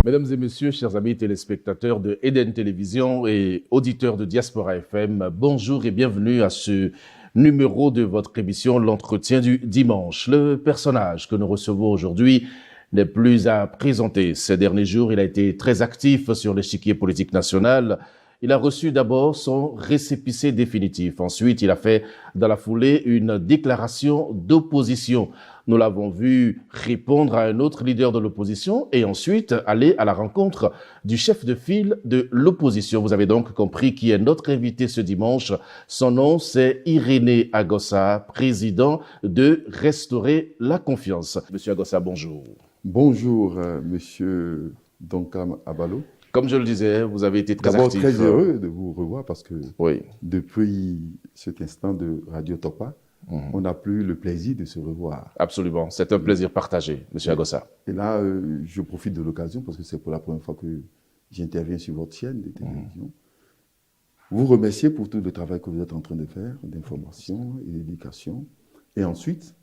Mesdames et messieurs, chers amis téléspectateurs de Eden Télévision et auditeurs de Diaspora FM, bonjour et bienvenue à ce numéro de votre émission L'Entretien du dimanche. Le personnage que nous recevons aujourd'hui n'est plus à présenter. Ces derniers jours, il a été très actif sur l'échiquier politique national. Il a reçu d'abord son récépissé définitif. Ensuite, il a fait dans la foulée une déclaration d'opposition. Nous l'avons vu répondre à un autre leader de l'opposition et ensuite aller à la rencontre du chef de file de l'opposition. Vous avez donc compris qui est notre invité ce dimanche. Son nom, c'est Irénée Agossa, président de Restaurer la Confiance. Monsieur Agossa, bonjour. Bonjour, monsieur Donkam Abalo. Comme je le disais, vous avez été très actif. D'abord, très heureux de vous revoir parce que oui. Depuis cet instant de Radio Topa, on n'a plus le plaisir de se revoir. Absolument, c'est un plaisir partagé, monsieur Agossa. Et là, je profite de l'occasion parce que c'est pour la première fois que j'interviens sur votre chaîne de télévision. Vous remercier pour tout le travail que vous êtes en train de faire, d'information et d'éducation. Et ensuite,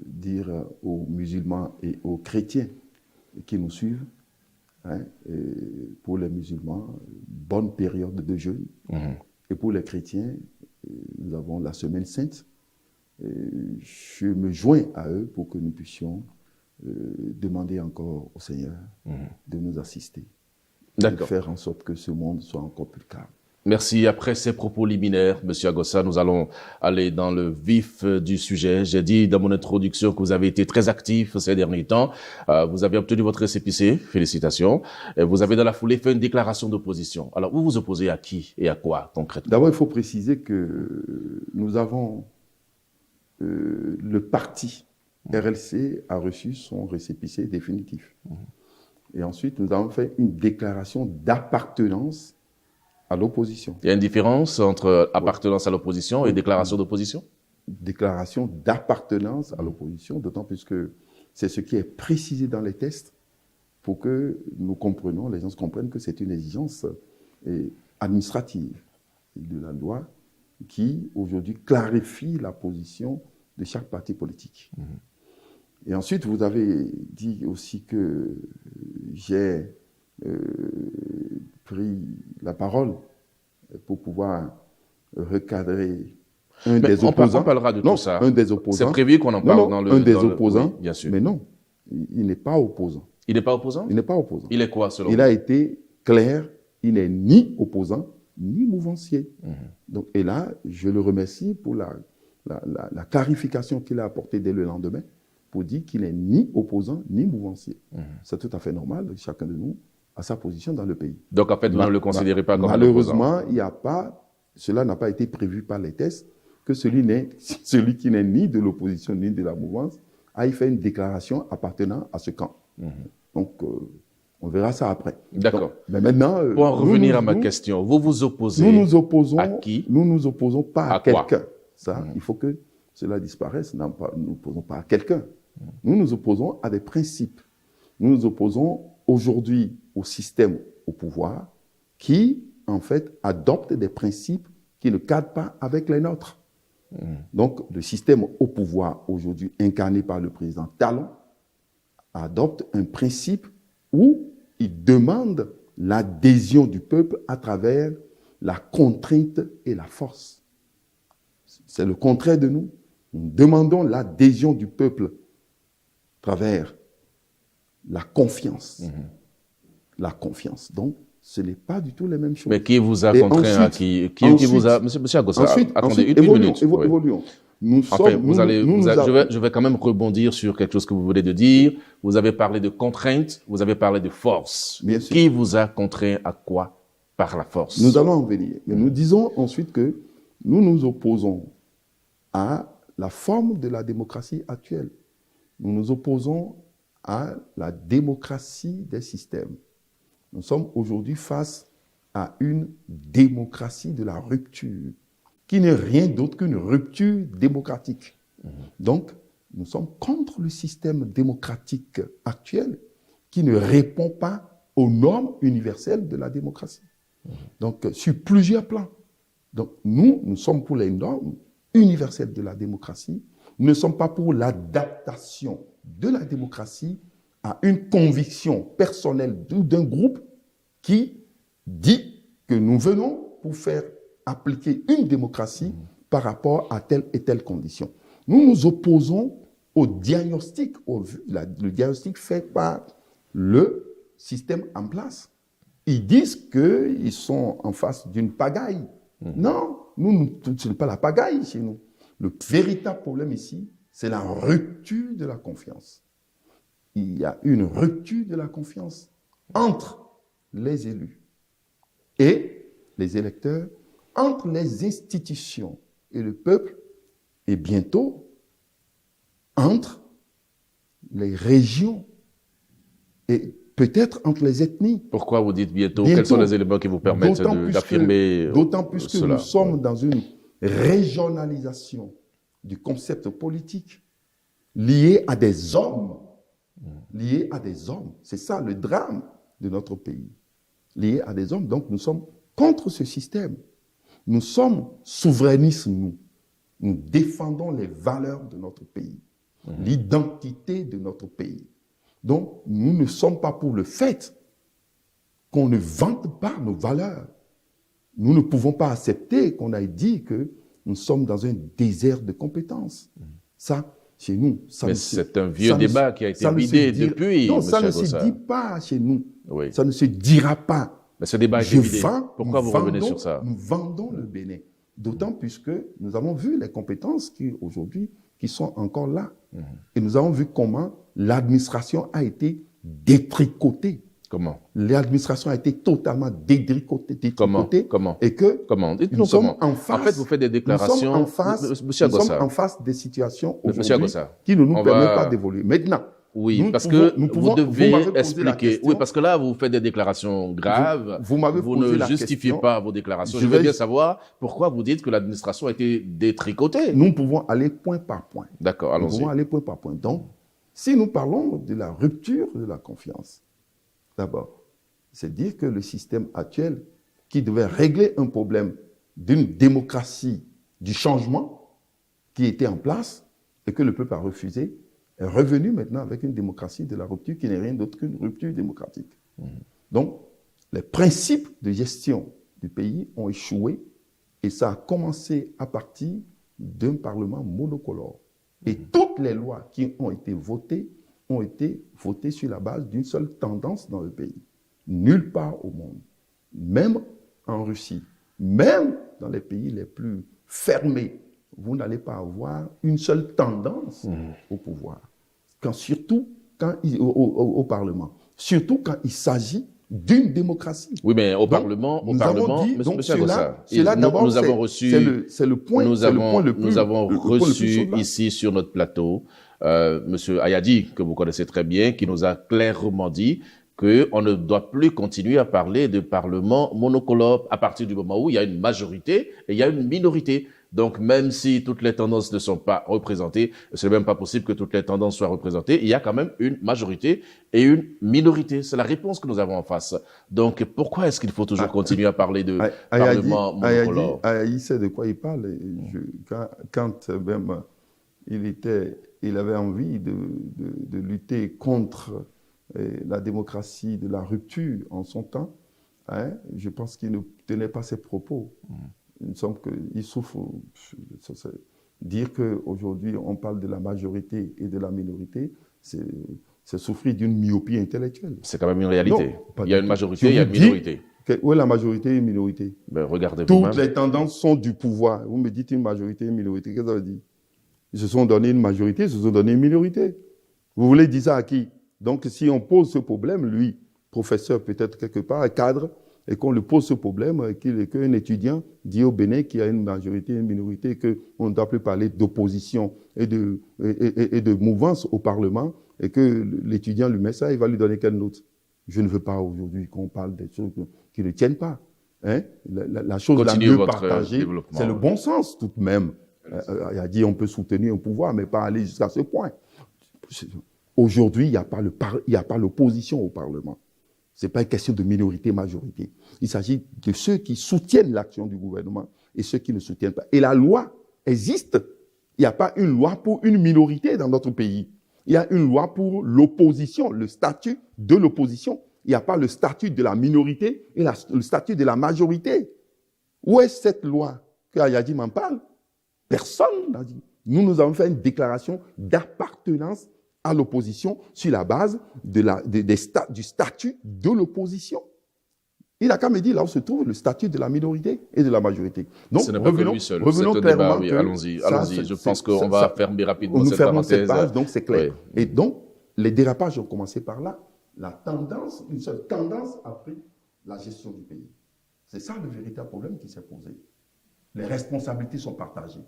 dire aux musulmans et aux chrétiens qui nous suivent, pour les musulmans, bonne période de jeûne. Et pour les chrétiens, nous avons la Semaine Sainte. Je me joins à eux pour que nous puissions demander encore au Seigneur de nous assister. De faire en sorte que ce monde soit encore plus calme. Merci. Après ces propos liminaires, monsieur Agossa, nous allons aller dans le vif du sujet. J'ai dit dans mon introduction que vous avez été très actif ces derniers temps. Vous avez obtenu votre récépissé. Félicitations. Et vous avez dans la foulée fait une déclaration d'opposition. Alors, vous vous opposez à qui et à quoi concrètement? D'abord, il faut préciser que nous avons le parti RLC a reçu son récépissé définitif. Et ensuite, nous avons fait une déclaration d'appartenance à l'opposition. Il y a une différence entre appartenance à l'opposition et déclaration d'opposition? Déclaration d'appartenance à l'opposition, d'autant plus que c'est ce qui est précisé dans les tests pour que nous comprenions, les gens comprennent que c'est une exigence administrative de la loi qui, aujourd'hui, clarifie la position de chaque parti politique. Et ensuite, vous avez dit aussi que j'ai pris la parole pour pouvoir recadrer un des opposants. On parlera de tout ça. Un des opposants. C'est prévu qu'on en parle dans le... Un des opposants, oui, bien sûr. Mais non, il n'est pas opposant. Il n'est pas opposant? Il n'est pas opposant. Il est quoi, selon vous? Il a été clair, il n'est ni opposant, ni mouvancier. Donc, et là, je le remercie pour la clarification qu'il a apportée dès le lendemain, pour dire qu'il n'est ni opposant, ni mouvancier. C'est tout à fait normal, chacun de nous à sa position dans le pays. Donc, en fait, vous ne le considérez pas comme un opposant? Malheureusement, cela n'a pas été prévu par les tests, que celui qui n'est ni de l'opposition, ni de la mouvance, aille faire une déclaration appartenant à ce camp. Donc, on verra ça après. D'accord. Mais maintenant... Pour en revenir à ma question, vous vous opposez nous opposons à qui? Nous nous opposons pas à quelqu'un. Ça, Mhm. il faut que cela disparaisse. Nous ne nous opposons pas à quelqu'un. Nous nous opposons à des principes. Nous nous opposons aujourd'hui au système au pouvoir qui, en fait, adopte des principes qui ne cadrent pas avec les nôtres. Donc, le système au pouvoir aujourd'hui incarné par le président Talon adopte un principe où il demande l'adhésion du peuple à travers la contrainte et la force. C'est le contraire de nous. Nous demandons l'adhésion du peuple à travers la confiance. La confiance. Donc, ce n'est pas du tout les mêmes choses. Mais qui vous a contraint à qui vous a... Monsieur Agossa, attendez une minute. Évoluons. Je vais quand même rebondir sur quelque chose que vous venez de dire. Vous avez parlé de contrainte, vous avez parlé de force. Bien sûr. Qui vous a contraint à quoi par la force? Nous allons en venir. Mais nous disons ensuite que nous nous opposons à la forme de la démocratie actuelle. Nous nous opposons à la démocratie des systèmes. Nous sommes aujourd'hui face à une démocratie de la rupture, qui n'est rien d'autre qu'une rupture démocratique. Donc, nous sommes contre le système démocratique actuel qui ne répond pas aux normes universelles de la démocratie. Donc, sur plusieurs plans. Donc, nous sommes pour les normes universelles de la démocratie. Nous ne sommes pas pour l'adaptation de la démocratie à une conviction personnelle d'un groupe qui dit que nous venons pour faire appliquer une démocratie par rapport à telle et telle condition. Nous nous opposons au diagnostic, le diagnostic fait par le système en place. Ils disent qu'ils sont en face d'une pagaille. Non, ce n'est pas la pagaille chez nous. Le véritable problème ici, c'est la rupture de la confiance. Il y a une rupture de la confiance entre les élus et les électeurs, entre les institutions et le peuple, et bientôt entre les régions et peut-être entre les ethnies. Pourquoi vous dites bientôt? Quels sont les éléments qui vous permettent d'affirmer d'autant plus que cela? Nous sommes dans une régionalisation du concept politique lié à des hommes. Lié à des hommes. C'est ça le drame de notre pays. Lié à des hommes. Donc nous sommes contre ce système. Nous sommes souverainistes, nous. Nous défendons les valeurs de notre pays, l'identité de notre pays. Donc, nous ne sommes pas pour le fait qu'on ne vante pas nos valeurs. Nous ne pouvons pas accepter qu'on ait dit que nous sommes dans un désert de compétences. Ça, chez nous, ça mais c'est un vieux débat qui a été vidé depuis. Non, ça ne se dit pas chez nous. Oui. Ça ne se dira pas. Mais ce débat a été vidé. Pourquoi vous revenez sur ça? Nous vendons le Bénin. D'autant puisque nous avons vu les compétences aujourd'hui qui sont encore là. Et nous avons vu comment l'administration a été détricotée. Comment? L'administration a été totalement détricotée. Comment? Et que Dites-nous comment. En fait, vous faites des déclarations. Nous sommes en face des situations aujourd'hui qui ne nous permettent pas d'évoluer. Maintenant, oui, parce que vous devez expliquer. Oui, parce que là, vous faites des déclarations graves. Vous ne justifiez pas vos déclarations. Je veux bien savoir pourquoi vous dites que l'administration a été détricotée. Nous pouvons aller point par point. D'accord, allons-y. Nous pouvons aller point par point. Donc, si nous parlons de la rupture de la confiance, d'abord, c'est dire que le système actuel, qui devait régler un problème d'une démocratie du changement qui était en place et que le peuple a refusé, est revenu maintenant avec une démocratie de la rupture qui n'est rien d'autre qu'une rupture démocratique. Donc, les principes de gestion du pays ont échoué et ça a commencé à partir d'un parlement monocolore. Et toutes les lois qui ont été votées sur la base d'une seule tendance dans le pays. Nulle part au monde, même en Russie, même dans les pays les plus fermés, vous n'allez pas avoir une seule tendance au pouvoir. Surtout au Parlement. Surtout quand il s'agit d'une démocratie. Oui, mais au Parlement, nous avons reçu ici sur notre plateau M. Ayadi, que vous connaissez très bien, qui nous a clairement dit qu'on ne doit plus continuer à parler de Parlement monocolore à partir du moment où il y a une majorité et il y a une minorité. Donc, même si toutes les tendances ne sont pas représentées, c'est même pas possible que toutes les tendances soient représentées, il y a quand même une majorité et une minorité. C'est la réponse que nous avons en face. Donc, pourquoi est-ce qu'il faut toujours continuer à parler de Parlement monocolore? Ayadi sait de quoi il parle. Quand même il avait envie de lutter contre la démocratie de la rupture en son temps, je pense qu'il ne tenait pas ses propos. Il me semble qu'il souffre. Dire qu'aujourd'hui, on parle de la majorité et de la minorité, c'est souffrir d'une myopie intellectuelle. C'est quand même une réalité. Non, il y a une majorité, il y a une minorité. Où est la majorité et une minorité? Ben, regardez toutes les tendances sont du pouvoir. Vous me dites une majorité et une minorité. Qu'est-ce que ça veut dire? Ils se sont donné une majorité, ils se sont donné une minorité. Vous voulez dire ça à qui? Donc, si on pose ce problème, lui, professeur peut-être quelque part, cadre, et qu'on lui pose ce problème, qu'un étudiant dit au Bénin qu'il y a une majorité et une minorité, qu'on ne doit plus parler d'opposition et de mouvance au Parlement, et que l'étudiant lui met ça, il va lui donner quelle note? Je ne veux pas aujourd'hui qu'on parle des choses qui ne tiennent pas. La chose la mieux partagée, c'est le bon sens tout de même. Il a dit on peut soutenir un pouvoir, mais pas aller jusqu'à ce point. Aujourd'hui, il n'y a pas l'opposition au Parlement. Ce n'est pas une question de minorité-majorité. Il s'agit de ceux qui soutiennent l'action du gouvernement et ceux qui ne soutiennent pas. Et la loi existe. Il n'y a pas une loi pour une minorité dans notre pays. Il y a une loi pour l'opposition, le statut de l'opposition. Il n'y a pas le statut de la minorité et le statut de la majorité. Où est cette loi que Ayadim en parle? Personne n'a dit. Nous avons fait une déclaration d'appartenance à l'opposition sur la base du statut de l'opposition. Il n'a qu'à me dire là où se trouve le statut de la minorité et de la majorité. Donc, ce n'est pas que lui seul. Revenons clairement. Oui, allons-y. Je pense qu'on va fermer rapidement cette parenthèse. Cette page, donc c'est clair. Oui. Et donc, les dérapages ont commencé par là. Une seule tendance a pris la gestion du pays. C'est ça le véritable problème qui s'est posé. Les responsabilités sont partagées.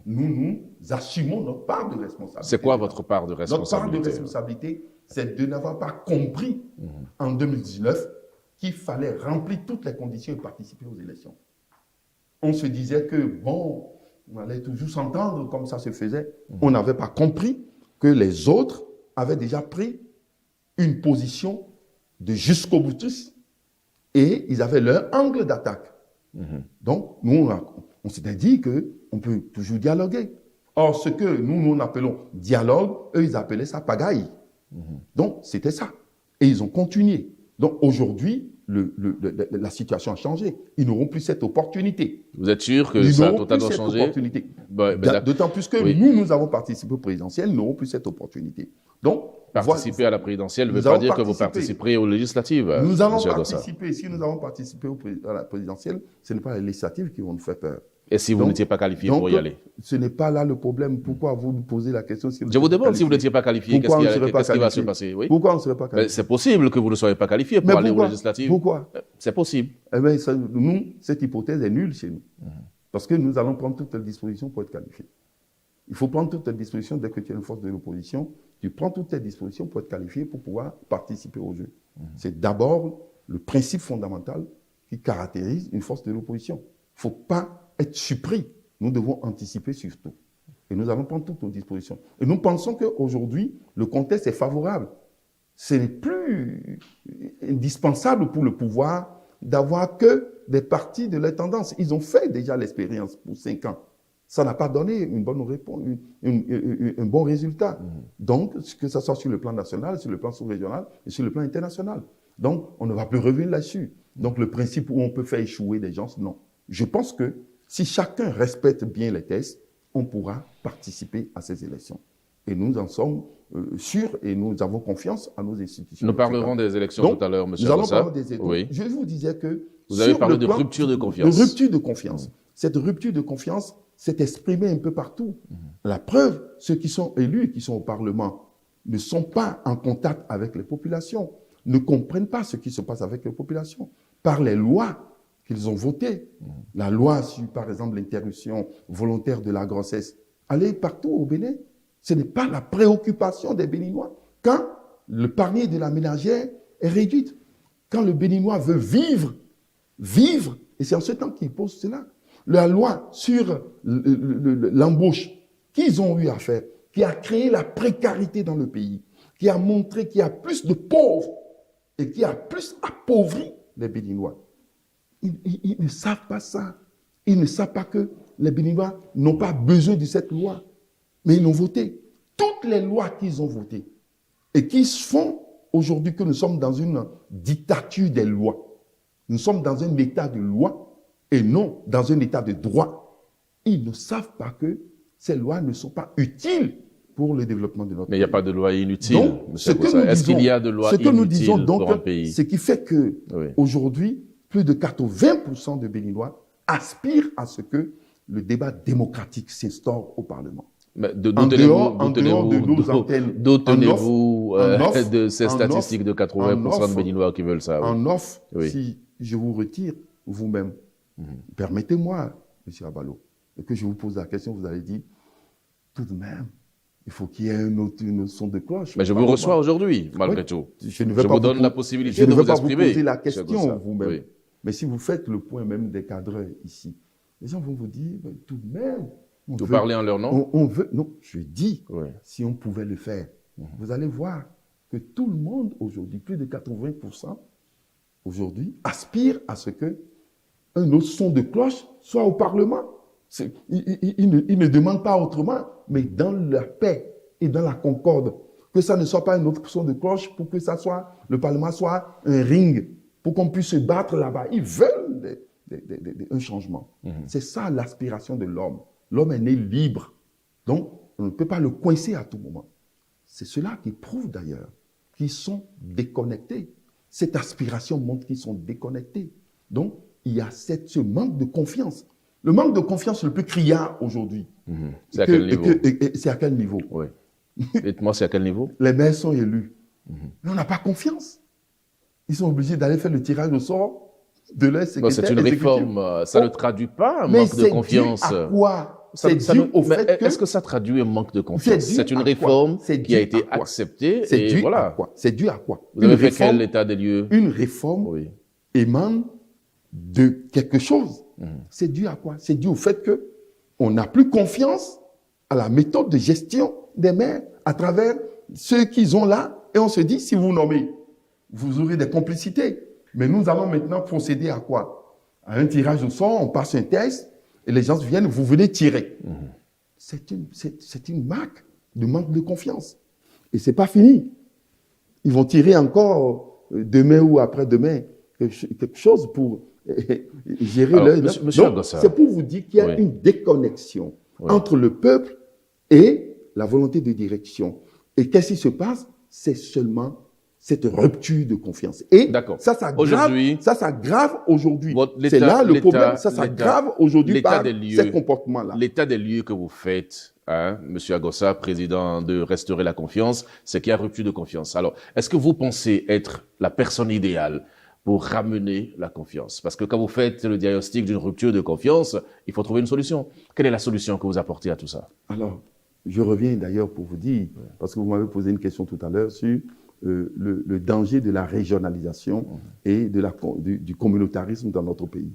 Nous assumons notre part de responsabilité. C'est quoi votre part de responsabilité? Notre part de responsabilité, c'est de n'avoir pas compris en 2019 qu'il fallait remplir toutes les conditions et participer aux élections. On se disait que, bon, on allait toujours s'entendre comme ça se faisait. On n'avait pas compris que les autres avaient déjà pris une position de jusqu'au boutiste et ils avaient leur angle d'attaque. Donc, nous, on s'était dit qu'on peut toujours dialoguer. Or, ce que nous appelons dialogue, eux, ils appelaient ça pagaille. Donc, c'était ça. Et ils ont continué. Donc, aujourd'hui, la situation a changé. Ils n'auront plus cette opportunité. Vous êtes sûr que ça a totalement changé? D'autant plus que nous avons participé au présidentiel, ils n'auront plus cette opportunité. Donc, participer à la présidentielle ne veut pas dire que vous participerez aux législatives. Nous allons participer. Si nous avons participé à la présidentielle, ce n'est pas les législatives qui vont nous faire peur. Et si vous n'étiez pas qualifié pour y aller? Ce n'est pas là le problème. Pourquoi vous nous posez la question? Je vous demande si vous n'étiez pas qualifié, qu'est-ce qui va se passer? Oui? Pourquoi on ne serait pas qualifié? C'est possible que vous ne soyez pas qualifié pour aller aux législatives. Pourquoi? C'est possible. Eh bien, nous, cette hypothèse est nulle chez nous. Parce que nous allons prendre toutes les dispositions pour être qualifiés. Il faut prendre toutes les dispositions dès que tu es une force de l'opposition. Tu prends toutes tes dispositions pour être qualifié, pour pouvoir participer au jeu. C'est d'abord le principe fondamental qui caractérise une force de l'opposition. Il ne faut pas être surpris. Nous devons anticiper sur tout. Et nous allons prendre toutes nos dispositions. Et nous pensons qu'aujourd'hui, le contexte est favorable. Ce n'est plus indispensable pour le pouvoir d'avoir que des partis de la tendance. Ils ont fait déjà l'expérience pour 5 ans. Ça n'a pas donné une bonne réponse, un bon résultat. Donc, que ce soit sur le plan national, sur le plan sous-régional et sur le plan international. Donc, on ne va plus revenir là-dessus. Donc, le principe où on peut faire échouer des gens, non. Je pense que si chacun respecte bien les tests, on pourra participer à ces élections. Et nous en sommes sûrs et nous avons confiance à nos institutions. Nous parlerons des élections tout à l'heure, M. Nous allons parler des élections. Oui. Je vous disais que... Vous avez parlé de rupture de confiance. De rupture de confiance. Cette rupture de confiance s'est exprimée un peu partout. La preuve, ceux qui sont élus et qui sont au Parlement ne sont pas en contact avec les populations, ne comprennent pas ce qui se passe avec les populations. Par les lois qu'ils ont votées, la loi sur, par exemple, l'interruption volontaire de la grossesse, allez partout au Bénin. Ce n'est pas la préoccupation des Béninois. Quand le panier de la ménagère est réduit, quand le Béninois veut vivre, et c'est en ce temps qu'il pose cela. La loi sur l'embauche qu'ils ont eu à faire, qui a créé la précarité dans le pays, qui a montré qu'il y a plus de pauvres et qui a plus appauvri les Béninois. Ils ne savent pas ça. Ils ne savent pas que les Béninois n'ont pas besoin de cette loi. Mais ils l'ont voté. Toutes les lois qu'ils ont votées et qui font aujourd'hui que nous sommes dans une dictature des lois. Nous sommes dans un état de loi et non dans un état de droit. Ils ne savent pas que ces lois ne sont pas utiles pour le développement de notre pays. Mais il n'y a pas de loi inutile, M. Bossa. Est-ce qu'il y a de loi inutile pour un pays? Ce qui fait que aujourd'hui, plus de 80% de Béninois aspirent à ce que le débat démocratique s'instaure au Parlement. D'où tenez-vous de ces statistiques de 80% de Béninois qui veulent ça? En offre, si je vous retire vous-même, permettez-moi, M. Abalo, et que je vous pose la question, vous allez dire, tout de même, il faut qu'il y ait une son de cloche. Mais je vous reçois aujourd'hui, malgré tout. Je vous donne la possibilité de vous exprimer. Je ne vais pas vous poser la question vous-même. Oui. Mais si vous faites le point même des cadres ici, les gens vont vous dire, tout de même, vous parlez en leur nom? On veut, non, je dis, si on pouvait le faire, vous allez voir que tout le monde aujourd'hui, plus de 80%, aujourd'hui, aspire à ce que un autre son de cloche soit au Parlement. Il ne demande pas autrement, mais dans la paix et dans la concorde. que ça ne soit pas une autre son de cloche, pour que ça soit, le Parlement soit un ring, pour qu'on puisse se battre là-bas. Ils veulent un changement. C'est ça l'aspiration de l'homme. L'homme est né libre. Donc, on ne peut pas le coincer à tout moment. C'est cela qui prouve d'ailleurs qu'ils sont déconnectés. Cette aspiration montre qu'ils sont déconnectés. Donc, il y a ce manque de confiance. Le manque de confiance le plus criard aujourd'hui. C'est à quel niveau? C'est à quel niveau? Oui. Dites-moi, c'est à quel niveau? Les maires sont élus. Mais on n'a pas confiance. Ils sont obligés d'aller faire le tirage au sort de leur secrétaire. C'est une réforme. Ça ne traduit pas un manque de confiance. Mais c'est dû à quoi? C'est dû au fait que... Est-ce que ça traduit un manque de confiance? C'est une réforme qui a été acceptée. C'est dû voilà. à quoi? C'est dû à quoi? Vous avez fait quel état des lieux? Une réforme émane de quelque chose. C'est dû à quoi? C'est dû au fait que on n'a plus confiance à la méthode de gestion des maires à travers ceux qu'ils ont là. Et on se dit, si vous nommez, vous aurez des complicités. Mais nous allons maintenant procéder à quoi? À un tirage au sort, on passe un test et les gens viennent, vous venez tirer. C'est une marque de manque de confiance. Et c'est pas fini. Ils vont tirer encore demain ou après-demain quelque chose pour gérer leur... Donc, c'est pour vous dire qu'il y a une déconnexion entre le peuple et la volonté de direction. Et qu'est-ce qui se passe? C'est seulement cette rupture de confiance. Et ça s'aggrave aujourd'hui. C'est là le problème, ça s'aggrave aujourd'hui par ces comportements-là. L'état des lieux que vous faites, M. Agossa, président de Restaurer la confiance, c'est qu'il y a rupture de confiance. Alors, est-ce que vous pensez être la personne idéale pour ramener la confiance? Parce que quand vous faites le diagnostic d'une rupture de confiance, il faut trouver une solution. Quelle est la solution que vous apportez à tout ça? Alors, je reviens d'ailleurs pour vous dire, parce que vous m'avez posé une question tout à l'heure sur le danger de la régionalisation et du communautarisme dans notre pays.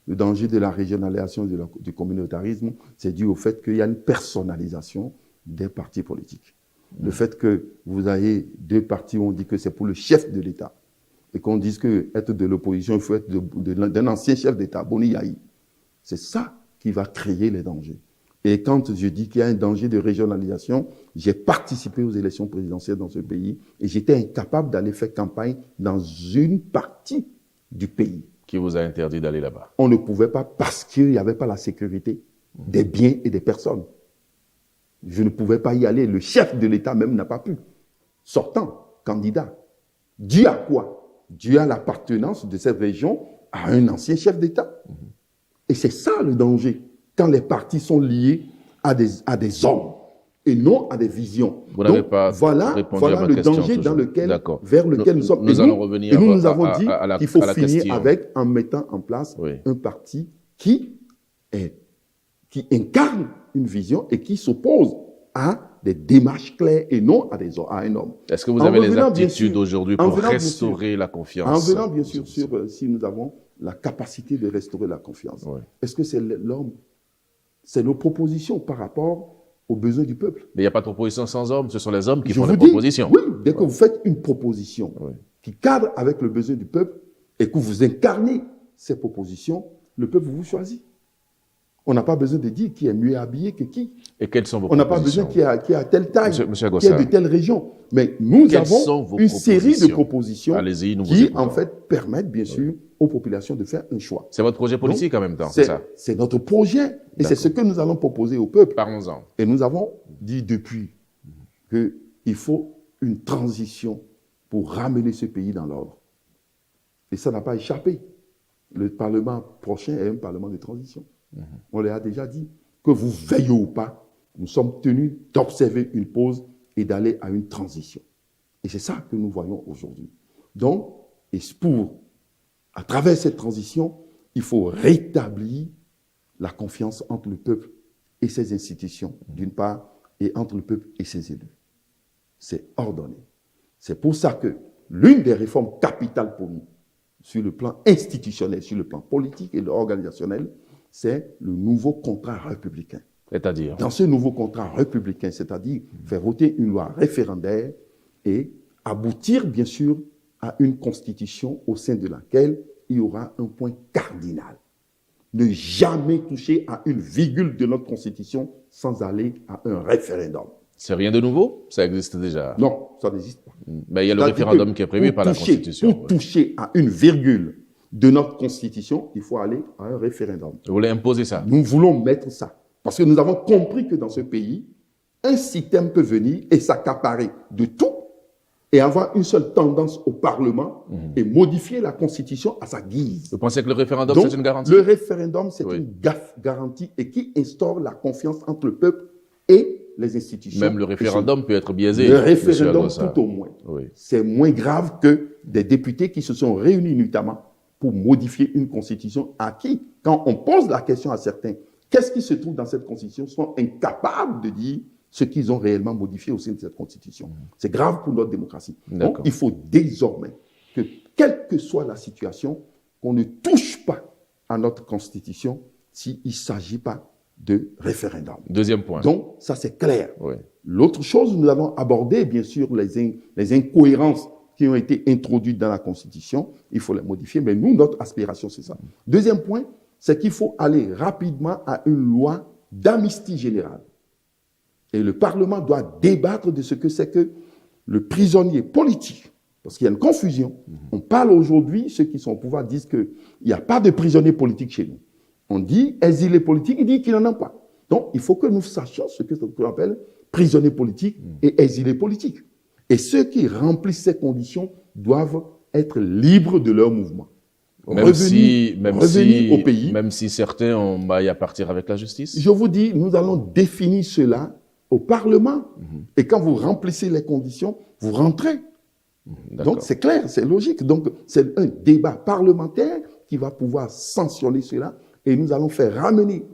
Le danger de la régionalisation et du communautarisme, c'est dû au fait qu'il y a une personnalisation des partis politiques. Le fait que vous ayez deux partis où on dit que c'est pour le chef de l'État et qu'on dise qu'être de l'opposition, il faut être d'un ancien chef d'État, Boni Yahi. C'est ça qui va créer les dangers. Et quand je dis qu'il y a un danger de régionalisation, j'ai participé aux élections présidentielles dans ce pays et j'étais incapable d'aller faire campagne dans une partie du pays. Qui vous a interdit d'aller là-bas? On ne pouvait pas parce qu'il n'y avait pas la sécurité des biens et des personnes. Je ne pouvais pas y aller. Le chef de l'État même n'a pas pu. Sortant, candidat. Dû à quoi? Dû à l'appartenance de cette région à un ancien chef d'État. Et c'est ça le danger. Quand les partis sont liés à des hommes et non à des visions. Vous n'avez pas répondu à ma question. Voilà le danger vers lequel nous sommes. Nous allons revenir et nous avons dit qu'il faut finir question. En mettant en place un parti qui incarne une vision et qui s'oppose à des démarches claires et non à un homme. Est-ce que vous avez les aptitudes aujourd'hui pour restaurer la confiance? En venant bien sûr sur si nous avons la capacité de restaurer la confiance. Est-ce que c'est l'homme? C'est nos propositions par rapport aux besoins du peuple. Mais il n'y a pas de proposition sans hommes, ce sont les hommes qui font les propositions. Oui, dès que vous faites une proposition qui cadre avec le besoin du peuple et que vous incarnez ces propositions, le peuple vous choisit. On n'a pas besoin de dire qui est mieux habillé que qui. Et quelles sont vos propositions? On n'a pas besoin qui a telle taille, qui est de telle région. Mais nous avons une série de propositions qui, en fait, permettent, bien sûr, aux populations de faire un chois. C'est votre projet politique en même temps, c'est ça? C'est notre projet. Et c'est ce que nous allons proposer au peuple. Parlons-en. Et nous avons dit depuis qu'il faut une transition pour ramener ce pays dans l'ordre. Et ça n'a pas échappé. Le Parlement prochain est un Parlement de transition. On l'a déjà dit. Que vous veillez ou pas, nous sommes tenus d'observer une pause et d'aller à une transition. Et c'est ça que nous voyons aujourd'hui. Donc, à travers cette transition, il faut rétablir la confiance entre le peuple et ses institutions, d'une part, et entre le peuple et ses élus. C'est ordonné. C'est pour ça que l'une des réformes capitales pour nous, sur le plan institutionnel, sur le plan politique et organisationnel, c'est le nouveau contrat républicain. C'est-à-dire? Dans ce nouveau contrat républicain, c'est-à-dire faire voter une loi référendaire et aboutir, bien sûr, à une constitution au sein de laquelle il y aura un point cardinal. Ne jamais toucher à une virgule de notre constitution sans aller à un référendum. C'est rien de nouveau? Ça existe déjà? Non, ça n'existe pas. Mais il y a le référendum qui est prévu par la Constitution. Pour toucher à une virgule de notre Constitution, il faut aller à un référendum. Vous voulez imposer ça? Nous voulons mettre ça. Parce que nous avons compris que dans ce pays, un système peut venir et s'accaparer de tout et avoir une seule tendance au Parlement et modifier la Constitution à sa guise. Vous pensez que le référendum, Donc, c'est une garantie? Le référendum, c'est une garantie et qui instaure la confiance entre le peuple et les institutions. Même le référendum peut être biaisé. Le référendum, tout au moins. Oui. C'est moins grave que des députés qui se sont réunis notamment pour modifier une constitution à qui, quand on pose la question à certains, qu'est-ce qui se trouve dans cette constitution, sont incapables de dire ce qu'ils ont réellement modifié au sein de cette constitution. C'est grave pour notre démocratie. Donc, il faut désormais que, quelle que soit la situation, qu'on ne touche pas à notre constitution s'il ne s'agit pas de référendum. Deuxième point. Donc, ça c'est clair. Oui. L'autre chose, nous allons aborder, bien sûr, les incohérences qui ont été introduites dans la Constitution. Il faut les modifier, mais nous, notre aspiration, c'est ça. Deuxième point, c'est qu'il faut aller rapidement à une loi d'amnistie générale. Et le Parlement doit débattre de ce que c'est que le prisonnier politique. Parce qu'il y a une confusion. On parle aujourd'hui, ceux qui sont au pouvoir disent qu'il n'y a pas de prisonniers politiques chez nous. On dit exilés politiques, ils disent qu'il n'en a pas. Donc, il faut que nous sachions ce qu'on appelle prisonniers politiques et exilés politiques. Et ceux qui remplissent ces conditions doivent être libres de leur mouvement. Même si au pays. Même si certains ont maille à partir avec la justice. Je vous dis, nous allons définir cela au Parlement. Et quand vous remplissez les conditions, vous rentrez. Donc, c'est clair, c'est logique. Donc, c'est un débat parlementaire qui va pouvoir sanctionner cela. Et nous allons faire ramener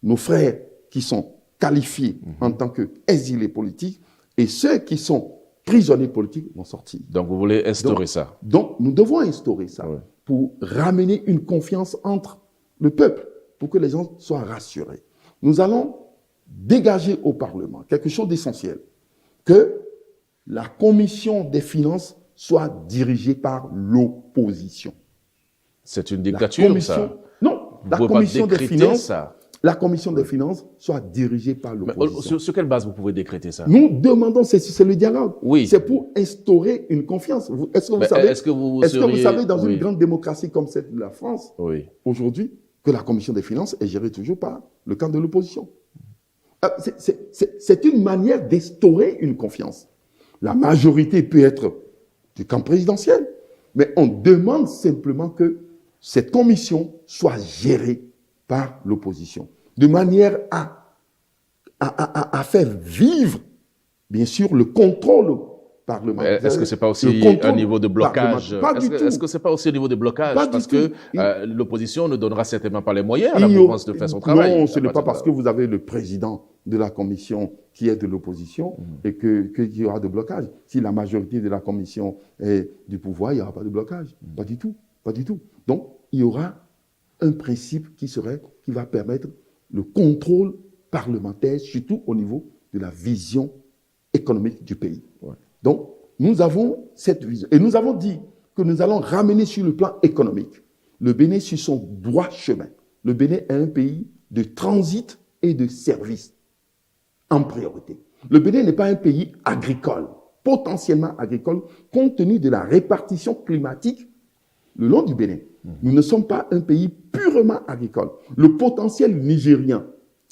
nos frères qui sont qualifiés en tant qu'exilés politiques et ceux qui sont prisonniers politiques vont sortir. Donc, vous voulez instaurer ça? Donc, nous devons instaurer ça pour ramener une confiance entre le peuple, pour que les gens soient rassurés. Nous allons dégager au Parlement quelque chose d'essentiel, que la commission des finances soit dirigée par l'opposition. C'est une dictature, ça? Non, la commission des finances, la commission des finances soit dirigée par l'opposition. Sur quelle base vous pouvez décréter ça? Nous demandons, c'est le dialogue. Oui. C'est pour instaurer une confiance. Est-ce que vous savez, dans une grande démocratie comme celle de la France, aujourd'hui, que la commission des finances est gérée toujours par le camp de l'opposition? C'est une manière d'instaurer une confiance. La majorité peut être du camp présidentiel, mais on demande simplement que cette commission soit gérée par l'opposition, de manière à faire vivre, bien sûr, le contrôle parlementaire. Est-ce que ce n'est pas aussi un niveau de blocage? Est-ce que ce n'est pas aussi un niveau de blocage? Parce que l'opposition ne donnera certainement pas les moyens à la mouvance de faire son travail. Non, ce n'est pas parce que vous avez le président de la commission qui est de l'opposition et qu'il y aura de blocage. Si la majorité de la commission est du pouvoir, il n'y aura pas de blocage. Pas du tout. Pas du tout. Donc, il y aura un principe qui va permettre le contrôle parlementaire, surtout au niveau de la vision économique du pays. Donc, nous avons cette vision. Et nous avons dit que nous allons ramener sur le plan économique le Bénin sur son droit chemin. Le Bénin est un pays de transit et de services en priorité. Le Bénin n'est pas un pays agricole, potentiellement agricole, compte tenu de la répartition climatique le long du Bénin. Nous ne sommes pas un pays purement agricole. Le potentiel nigérien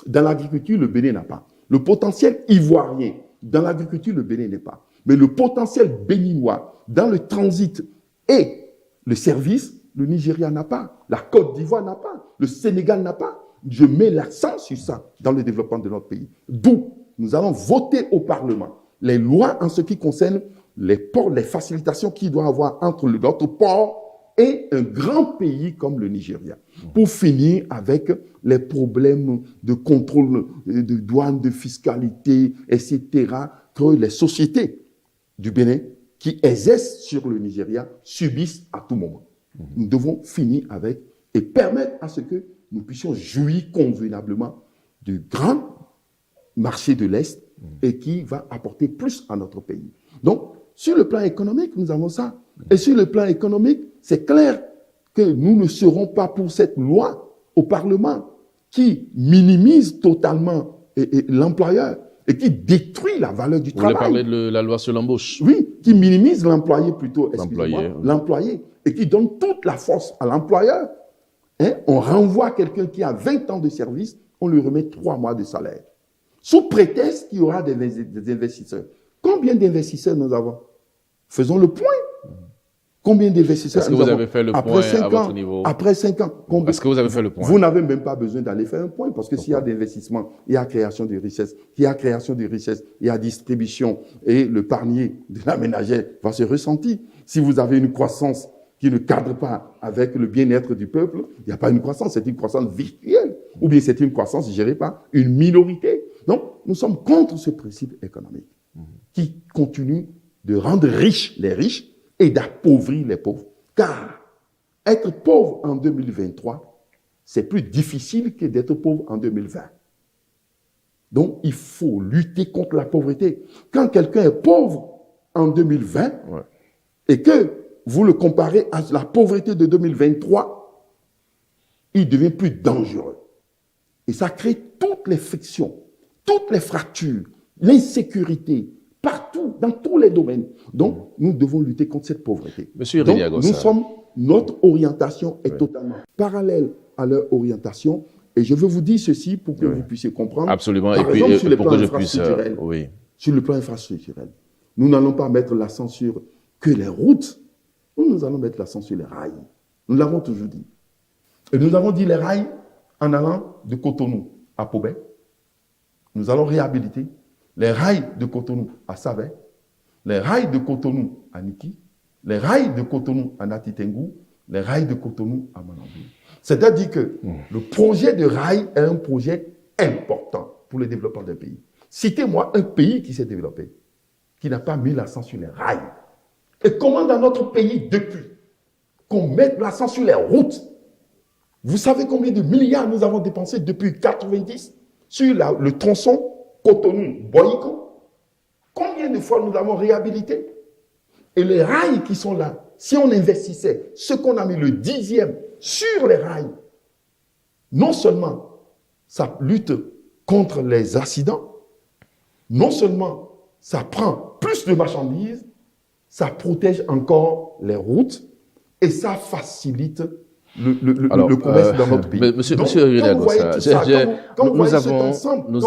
dans l'agriculture, le Bénin n'a pas. Le potentiel ivoirien dans l'agriculture, le Bénin n'est pas. Mais le potentiel béninois dans le transit et le service, le Nigeria n'a pas. La Côte d'Ivoire n'a pas. Le Sénégal n'a pas. Je mets l'accent sur ça dans le développement de notre pays. D'où nous allons voter au Parlement les lois en ce qui concerne les ports, les facilitations qu'il doit y avoir entre notre port et un grand pays comme le Nigeria. Pour finir avec les problèmes de contrôle, de douane, de fiscalité, etc., que les sociétés du Bénin qui exercent sur le Nigeria subissent à tout moment. Nous devons finir avec et permettre à ce que nous puissions jouir convenablement du grand marché de l'Est et qui va apporter plus à notre pays. Donc, sur le plan économique, nous avons ça. Et sur le plan économique, c'est clair que nous ne serons pas pour cette loi au Parlement qui minimise totalement l'employeur et qui détruit la valeur du Vous voulez travail. parler de la loi sur l'embauche? Oui, qui minimise l'employé plutôt, excusez-moi, L'employé, oui. l'employé, et qui donne toute la force à l'employeur. Hein, on renvoie quelqu'un qui a 20 ans de service, on lui remet 3 mois de salaire. Sous prétexte qu'il y aura des investisseurs. Combien d'investisseurs nous avons? Faisons le point. Combien d'investisseurs Est-ce que nous vous avons? avez fait le Après point 5 à ans, votre niveau? Après 5 ans. Combien? Est-ce que vous avez fait le point? Vous n'avez même pas besoin d'aller faire un point, parce que s'il y a d'investissement, il y a création de richesse. Il y a création de richesse, il y a distribution, et le panier de la ménagère va se ressentir. Si vous avez une croissance qui ne cadre pas avec le bien-être du peuple, il n'y a pas une croissance, c'est une croissance virtuelle, ou bien c'est une croissance gérée par une minorité. Donc, nous sommes contre ce principe économique qui continue de rendre riches les riches et d'appauvrir les pauvres. Car être pauvre en 2023, c'est plus difficile que d'être pauvre en 2020. Donc, il faut lutter contre la pauvreté. Quand quelqu'un est pauvre en 2020 et que vous le comparez à la pauvreté de 2023, il devient plus dangereux. Et ça crée toutes les frictions, toutes les fractures, l'insécurité, partout, dans tous les domaines. Donc, nous devons lutter contre cette pauvreté. Monsieur Donc, Irénée Agossa. notre orientation est totalement parallèle à leur orientation. Et je veux vous dire ceci pour que vous puissiez comprendre. Absolument. Par Et puis, exemple, sur le pour plan que je puisse... infrastructurel, oui. sur le plan infrastructurel, nous n'allons pas mettre l'accent sur que les routes. Nous allons mettre l'accent sur les rails. Nous l'avons toujours dit. Et nous avons dit les rails en allant de Cotonou à Pobé. Nous allons réhabiliter les rails de Cotonou à Savet, les rails de Cotonou à Niki, les rails de Cotonou à Natitengu, les rails de Cotonou à Manambou. C'est-à-dire que le projet de rail est un projet important pour le développement d'un pays. Citez-moi un pays qui s'est développé, qui n'a pas mis l'accent sur les rails. Et comment dans notre pays, depuis qu'on mette l'accent sur les routes, vous savez combien de milliards nous avons dépensé depuis 1990 sur le tronçon Cotonou-Boyko? Combien de fois nous avons réhabilité? Et les rails qui sont là, si on investissait ce qu'on a mis le 10e sur les rails, non seulement ça lutte contre les accidents, non seulement ça prend plus de marchandises, ça protège encore les routes et ça facilite le commerce dans notre pays. Monsieur Donc, Irénée quand vous voyez Agossa, tout ça, quand vous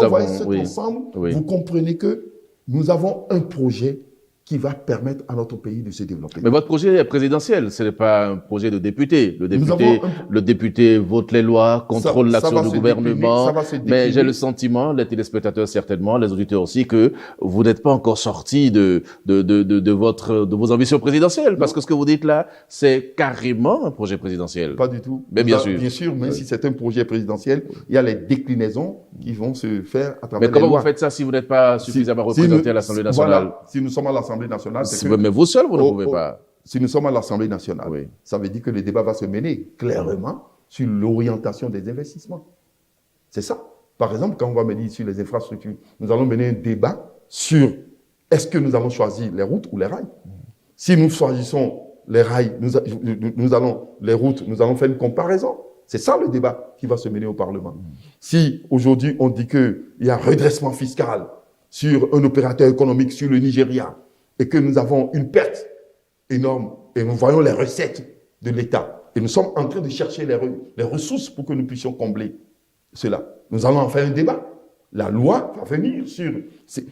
voyez cet oui. ensemble, vous comprenez que nous avons un projet qui va permettre à notre pays de se développer. Mais votre projet est présidentiel, ce n'est pas un projet de député. Le député vote les lois, contrôle l'action du gouvernement. Mais j'ai le sentiment, les téléspectateurs certainement, les auditeurs aussi, que vous n'êtes pas encore sorti de vos ambitions présidentielles. Parce que ce que vous dites là, c'est carrément un projet présidentiel. Pas du tout. Mais bien sûr. Bien sûr, même si c'est un projet présidentiel, il y a les déclinaisons qui vont se faire à travers les lois. Mais comment vous vous faites ça si vous n'êtes pas suffisamment représenté à l'Assemblée nationale? Voilà, si nous sommes à l'Assemblée nationale, mais vous seul, vous ne pouvez pas. Si nous sommes à l'Assemblée nationale, ça veut dire que le débat va se mener clairement sur l'orientation des investissements. C'est ça. Par exemple, quand on va mener sur les infrastructures, nous allons mener un débat sur est-ce que nous allons choisir les routes ou les rails. Si nous choisissons les rails, les routes, nous allons faire une comparaison. C'est ça le débat qui va se mener au Parlement. Si aujourd'hui on dit qu'il y a redressement fiscal sur un opérateur économique sur le Nigeria et que nous avons une perte énorme et nous voyons les recettes de l'État et nous sommes en train de chercher les ressources pour que nous puissions combler cela, nous allons en faire un débat. La loi va venir sur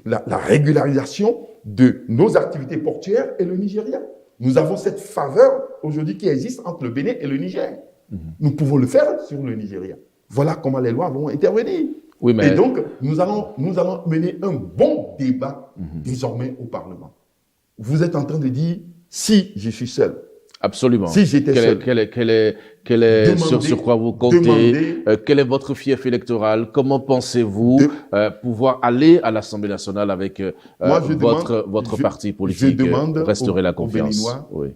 la régularisation de nos activités portuaires et le Nigeria. Nous avons cette faveur aujourd'hui qui existe entre le Bénin et le Niger. Nous pouvons le faire sur le Nigeria. Voilà comment les lois vont intervenir. Oui, mais... Et donc, nous allons mener un bon débat désormais au Parlement. Vous êtes en train de dire, si je suis seul. Absolument. Si j'étais seul. Quel est sur quoi vous comptez? Quel est votre fief électoral? Comment pensez-vous pouvoir aller à l'Assemblée nationale avec votre parti politique? Je demande restaurer la confiance. Aux Béninois,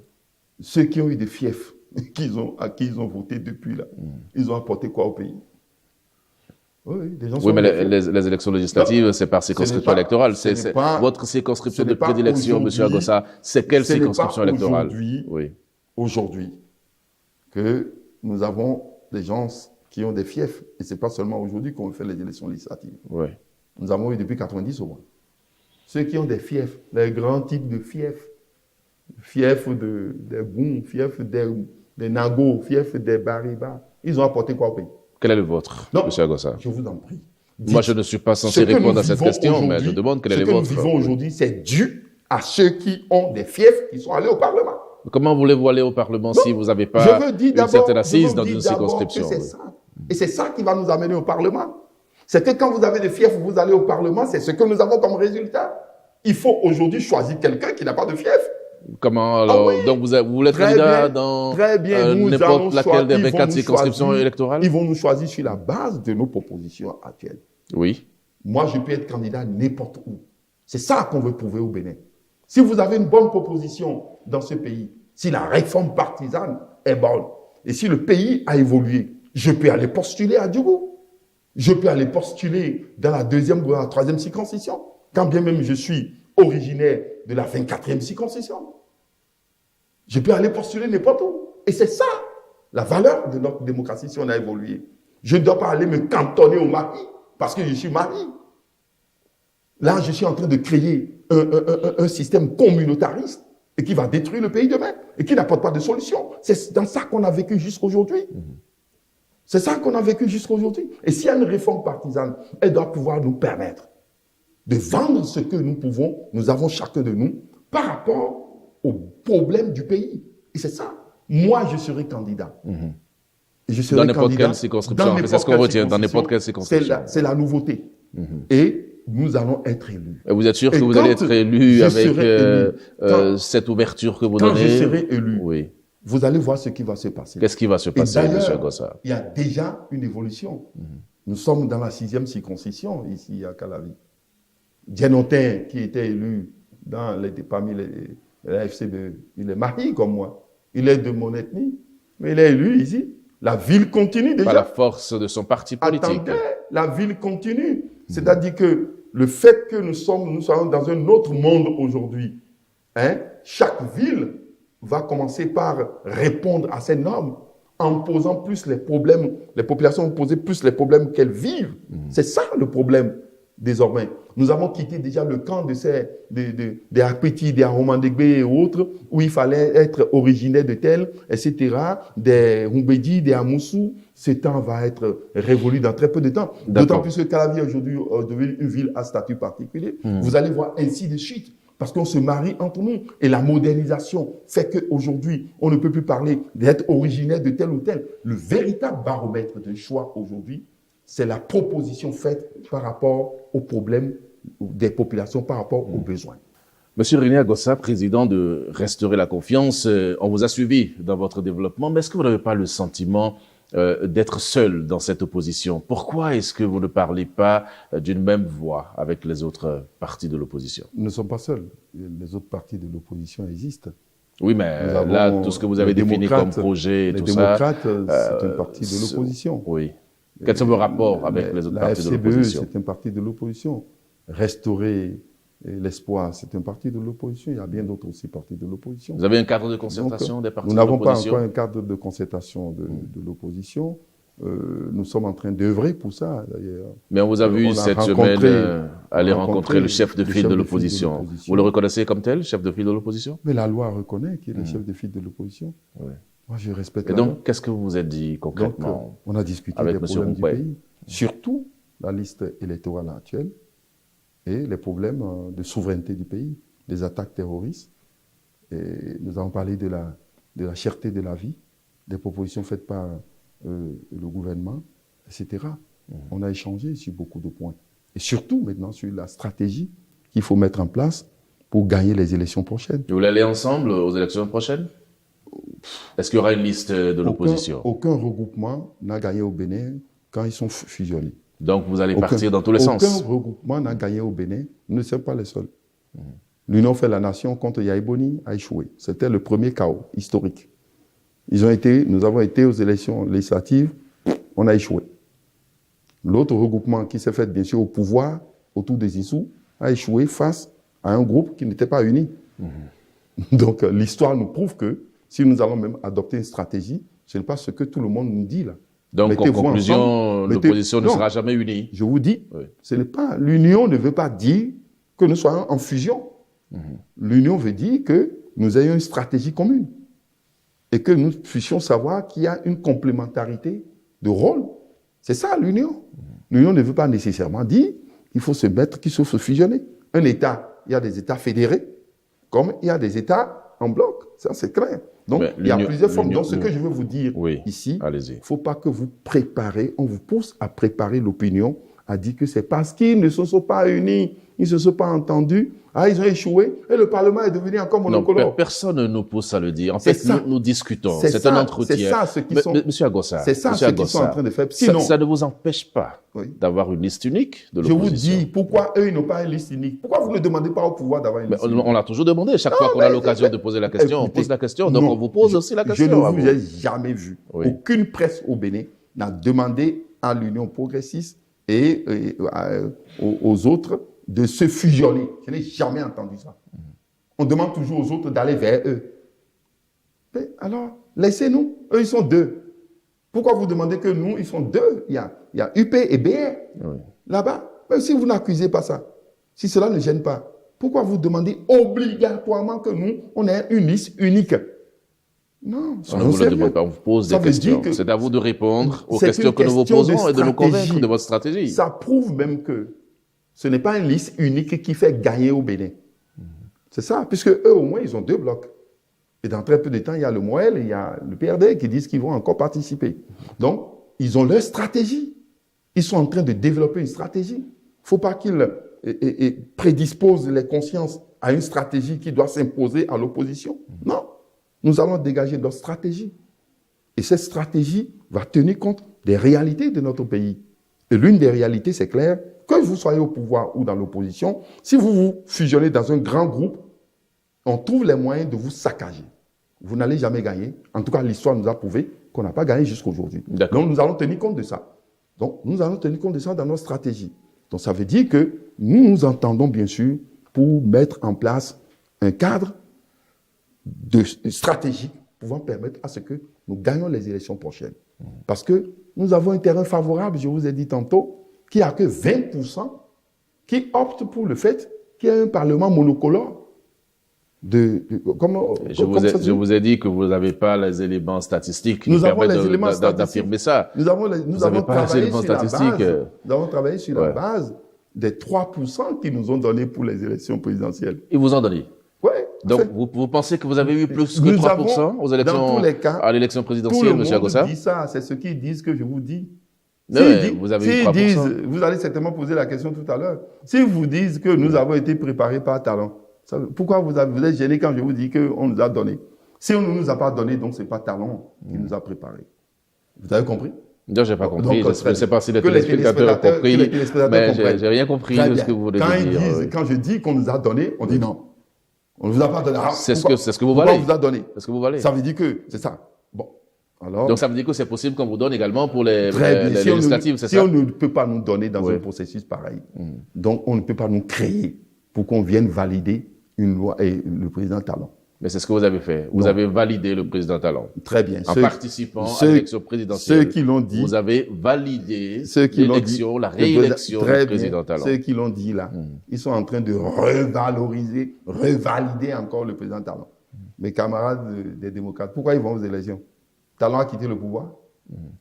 ceux qui ont eu des fiefs, à qui ils ont voté depuis là, ils ont apporté quoi au pays? Oui, mais les élections législatives, c'est par circonscription électorale. C'est votre circonscription de prédilection, M. Agossa. C'est quelle circonscription électorale? Aujourd'hui, que nous avons des gens qui ont des fiefs. Et ce n'est pas seulement aujourd'hui qu'on fait les élections législatives. Oui. Nous avons eu depuis 90 au moins. Ceux qui ont des fiefs, les grands types de fiefs, fiefs des Goum, fiefs des Nago, fiefs des Bariba, ils ont apporté quoi au pays? Quel est le vôtre, M. Agossa? Je vous en prie. Moi, je ne suis pas censé répondre à cette question, mais je demande quel est le vôtre. Ce que nous vivons aujourd'hui, c'est dû à ceux qui ont des fiefs qui sont allés au Parlement. Comment voulez-vous aller au Parlement si vous n'avez pas une certaine assise dans une circonscription? Et c'est ça qui va nous amener au Parlement. C'est que quand vous avez des fiefs, vous allez au Parlement, c'est ce que nous avons comme résultat. Il faut aujourd'hui choisir quelqu'un qui n'a pas de fief. Comment alors? Donc vous voulez être candidat dans n'importe laquelle des 24 circonscriptions électorales? Ils vont nous choisir sur la base de nos propositions actuelles. Oui. Moi, je peux être candidat n'importe où. C'est ça qu'on veut prouver au Bénin. Si vous avez une bonne proposition dans ce pays, si la réforme partisane est bonne, et si le pays a évolué, je peux aller postuler à Djougou. Je peux aller postuler dans la 2e ou la 3e circonscription, quand bien même je suis originaire de la 24e circonscription. Je peux aller postuler n'importe où. Et c'est ça, la valeur de notre démocratie si on a évolué. Je ne dois pas aller me cantonner au Mali, parce que je suis Mali. Là, je suis en train de créer un système communautariste et qui va détruire le pays demain et qui n'apporte pas de solution. C'est dans ça qu'on a vécu jusqu'aujourd'hui. C'est ça qu'on a vécu jusqu'aujourd'hui. Et s'il y a une réforme partisane, elle doit pouvoir nous permettre de vendre ce que nous pouvons, nous avons chacun de nous, par rapport aux problèmes du pays. Et c'est ça. Moi, je serai candidat. Et je serai dans n'importe quelle circonscription. C'est ce qu'on retient, dans n'importe quelle circonscription. C'est la nouveauté. Et nous allons être élus. Et vous êtes sûr que vous allez être élu avec cette ouverture que vous donnez? Quand je serai élu, oui. Vous allez voir ce qui va se passer. Qu'est-ce qui va se passer, M. Agossa? Il y a déjà une évolution. Nous sommes dans la 6e circonscription, ici à Calavi. Dienotin, qui était élu parmi les FCBE, il est marié comme moi. Il est de mon ethnie, mais il est élu ici. La ville continue déjà. Par la force de son parti politique. Attendez, la ville continue. C'est-à-dire que le fait que nous sommes dans un autre monde aujourd'hui, chaque ville va commencer par répondre à ces normes en posant plus les problèmes. Les populations vont poser plus les problèmes qu'elles vivent. C'est ça le problème désormais. Nous avons quitté déjà le camp des Akpeti, des Aromandegbe et autres, où il fallait être originaire de tel, etc., des Humbedi, des Amoussou. Ce temps va être révolu dans très peu de temps. D'autant plus que Calavi aujourd'hui est devenue une ville à statut particulier. Vous allez voir ainsi de suite. Parce qu'on se marie entre nous. Et la modernisation fait qu'aujourd'hui, on ne peut plus parler d'être originaire de tel ou tel. Le véritable baromètre de choix aujourd'hui, c'est la proposition faite par rapport aux problèmes des populations, par rapport aux besoins. Monsieur René Agossa, président de Restaurer la confiance, on vous a suivi dans votre développement, mais est-ce que vous n'avez pas le sentiment d'être seul dans cette opposition? Pourquoi est-ce que vous ne parlez pas d'une même voix avec les autres partis de l'opposition? Nous ne sommes pas seuls. Les autres partis de l'opposition existent. Oui, mais là, tout ce que vous avez défini comme projet et tout ça... Les démocrates, c'est un parti de l'opposition. Oui. Quels sont vos rapports avec les autres partis de l'opposition? La FCBE, c'est un parti de l'opposition. Restaurer l'espoir, c'est un parti de l'opposition. Il y a bien d'autres aussi partis de l'opposition. Vous avez un cadre de concertation des partis de l'opposition? l'opposition? Nous n'avons pas encore un cadre de concertation de l'opposition. Nous sommes en train d'œuvrer pour ça, d'ailleurs. Mais on vous a vu cette semaine aller rencontrer le chef de file de l'opposition. Vous le reconnaissez comme tel, chef de file de l'opposition? Mais la loi reconnaît qu'il est le chef de file de l'opposition. Oui. Moi, je respecte. Et donc, qu'est-ce que vous vous êtes dit concrètement? Donc, on a discuté des problèmes du pays, surtout la liste électorale actuelle et les problèmes de souveraineté du pays, les attaques terroristes. Et nous avons parlé de la cherté de la vie, des propositions faites par le gouvernement, etc. On a échangé sur beaucoup de points. Et surtout maintenant sur la stratégie qu'il faut mettre en place pour gagner les élections prochaines. Vous voulez aller ensemble aux élections prochaines? Est-ce qu'il y aura une liste de l'opposition? Aucun regroupement n'a gagné au Bénin quand ils sont fusionnés. Donc vous allez partir dans tous les sens? Aucun regroupement n'a gagné au Bénin. Nous ne sommes pas les seuls. L'Union fait la nation contre Yaïboni a échoué. C'était le premier chaos historique. Nous avons été aux élections législatives, on a échoué. L'autre regroupement qui s'est fait bien sûr au pouvoir, autour des Issous, a échoué face à un groupe qui n'était pas uni. Donc l'histoire nous prouve que si nous allons même adopter une stratégie, ce n'est pas ce que tout le monde nous dit là. Donc, en Mettez-vous conclusion, ensemble, l'opposition ne non. sera jamais unie. Je vous dis, Oui. ce n'est pas l'union ne veut pas dire que nous soyons en fusion. L'union veut dire que nous ayons une stratégie commune et que nous puissions savoir qu'il y a une complémentarité de rôle. C'est ça l'union. L'union ne veut pas nécessairement dire qu'il faut se mettre, qu'il faut se fusionner. Un État, il y a des États fédérés, comme il y a des États en bloc. Ça, c'est clair. Donc, Mais il y a plusieurs formes. l'union- Donc, ce que je veux vous dire Oui, ici, allez-y. il ne faut pas que vous préparez, on vous pousse à préparer l'opinion, à dire que c'est parce qu'ils ne se sont pas unis, ils ne se sont pas entendus, ils ont échoué, et le Parlement est devenu encore Non, monocolore. personne ne nous pousse à le dire. En C'est fait, ça. nous discutons. C'est C'est ça, un entretien. c'est ça, ceux qui sont- Monsieur Agossa, C'est ça Monsieur ce qu'ils sont en Agossa, train de faire. Sinon, ça ne vous empêche pas Oui. d'avoir une liste unique de je vous l'opposition. dis, pourquoi eux, ils n'ont pas une liste unique? Pourquoi vous ne demandez pas au pouvoir d'avoir une Mais liste unique? on l'a toujours demandé. Chaque fois qu'on a mais- l'occasion de poser la question, on Écoutez, pose la question. Donc, non, on vous pose aussi la question. Je ne à vous vous. ai jamais vu. Oui. Aucune presse au Bénin n'a demandé à l'Union progressiste et aux autres de se fusionner. Je n'ai jamais entendu ça. On demande toujours aux autres d'aller vers eux. Mais alors, laissez-nous. Eux, ils sont deux. Pourquoi vous demandez que nous, ils sont deux? Il y a UP et BR Oui. là-bas. Même si vous n'accusez pas ça, si cela ne gêne pas, pourquoi vous demandez obligatoirement que nous, on ait une liste unique? Non, On ne soyons vous le sérieux. demande pas, on vous pose Ça des veut dire questions. que C'est à vous de répondre aux c'est questions une que nous vous question de posons et de nous stratégie. convaincre de votre stratégie. Ça prouve même que ce n'est pas une liste unique qui fait gagner au Bénin. C'est ça, puisque eux, au moins, ils ont deux blocs. Et dans très peu de temps, il y a le MOEL et il y a le PRD qui disent qu'ils vont encore participer. Donc, ils ont leur stratégie. Ils sont en train de développer une stratégie. Il ne faut pas qu'ils prédisposent les consciences à une stratégie qui doit s'imposer à l'opposition. Non, nous allons dégager notre stratégie. Et cette stratégie va tenir compte des réalités de notre pays. Et l'une des réalités, c'est clair, que vous soyez au pouvoir ou dans l'opposition, si vous vous fusionnez dans un grand groupe, on trouve les moyens de vous saccager. Vous n'allez jamais gagner. En tout cas, l'histoire nous a prouvé qu'on n'a pas gagné jusqu'à aujourd'hui. D'accord. Donc, nous allons tenir compte de ça. Donc, nous allons tenir compte de ça dans notre stratégie. Donc, ça veut dire que nous nous entendons, bien sûr, pour mettre en place un cadre stratégique pouvant permettre à ce que nous gagnions les élections prochaines. Parce que nous avons un terrain favorable, je vous ai dit tantôt, qui n'a que 20% qui optent pour le fait qu'il y ait un Parlement monocolore. Je vous ai dit que vous n'avez pas les éléments statistiques qui Nous nous avons permettent les éléments d'affirmer ça. Nous avons travaillé sur la base des 3% qu'ils nous ont donnés pour les élections présidentielles. Ils vous ont donné. Oui. Donc, vous pensez que vous avez eu plus que 3% aux élections, dans tous les cas, à l'élection tout présidentielle, le M. monde Agossa? dit ça, c'est ce qu'ils disent que je vous dis. Non, mais vous avez eu 3%. Vous allez certainement poser la question tout à l'heure. Si vous disent que nous avons été préparés par talent, pourquoi vous êtes gêné quand je vous dis qu'on nous a donné? Si on ne nous a pas donné, donc ce n'est pas talent qui nous a préparés. Vous avez compris? Non, je n'ai pas compris. Donc, Je ne sais pas si les que les téléspectateurs ont compris, téléspectateurs mais comprennent. je n'ai rien compris de ce que vous voulez dire. Quand je dis qu'on nous a donné, on dit non. On ne vous a pas donné. C'est ce que vous pourquoi valez. on vous a donné? C'est ce que vous valez. Ça veut dire que c'est ça. Bon. Alors, Donc, ça veut dire que c'est possible qu'on vous donne également pour les très bien. législatives, c'est si ça? on ne peut pas nous donner dans Oui. un processus pareil, donc on ne peut pas nous créer pour qu'on vienne valider une loi et le président Talon. Mais c'est ce que vous avez fait. Vous Non. avez validé le président Talon. Très bien. En participant à l'élection présidentielle. Ceux qui l'ont dit. Vous avez validé l'élection, la réélection du très président bien. Talon. Ceux qui l'ont dit là, ils sont en train de revaloriser, revalider encore le président Talon. Mes camarades des démocrates, pourquoi ils vont aux élections? Talon a quitté le pouvoir.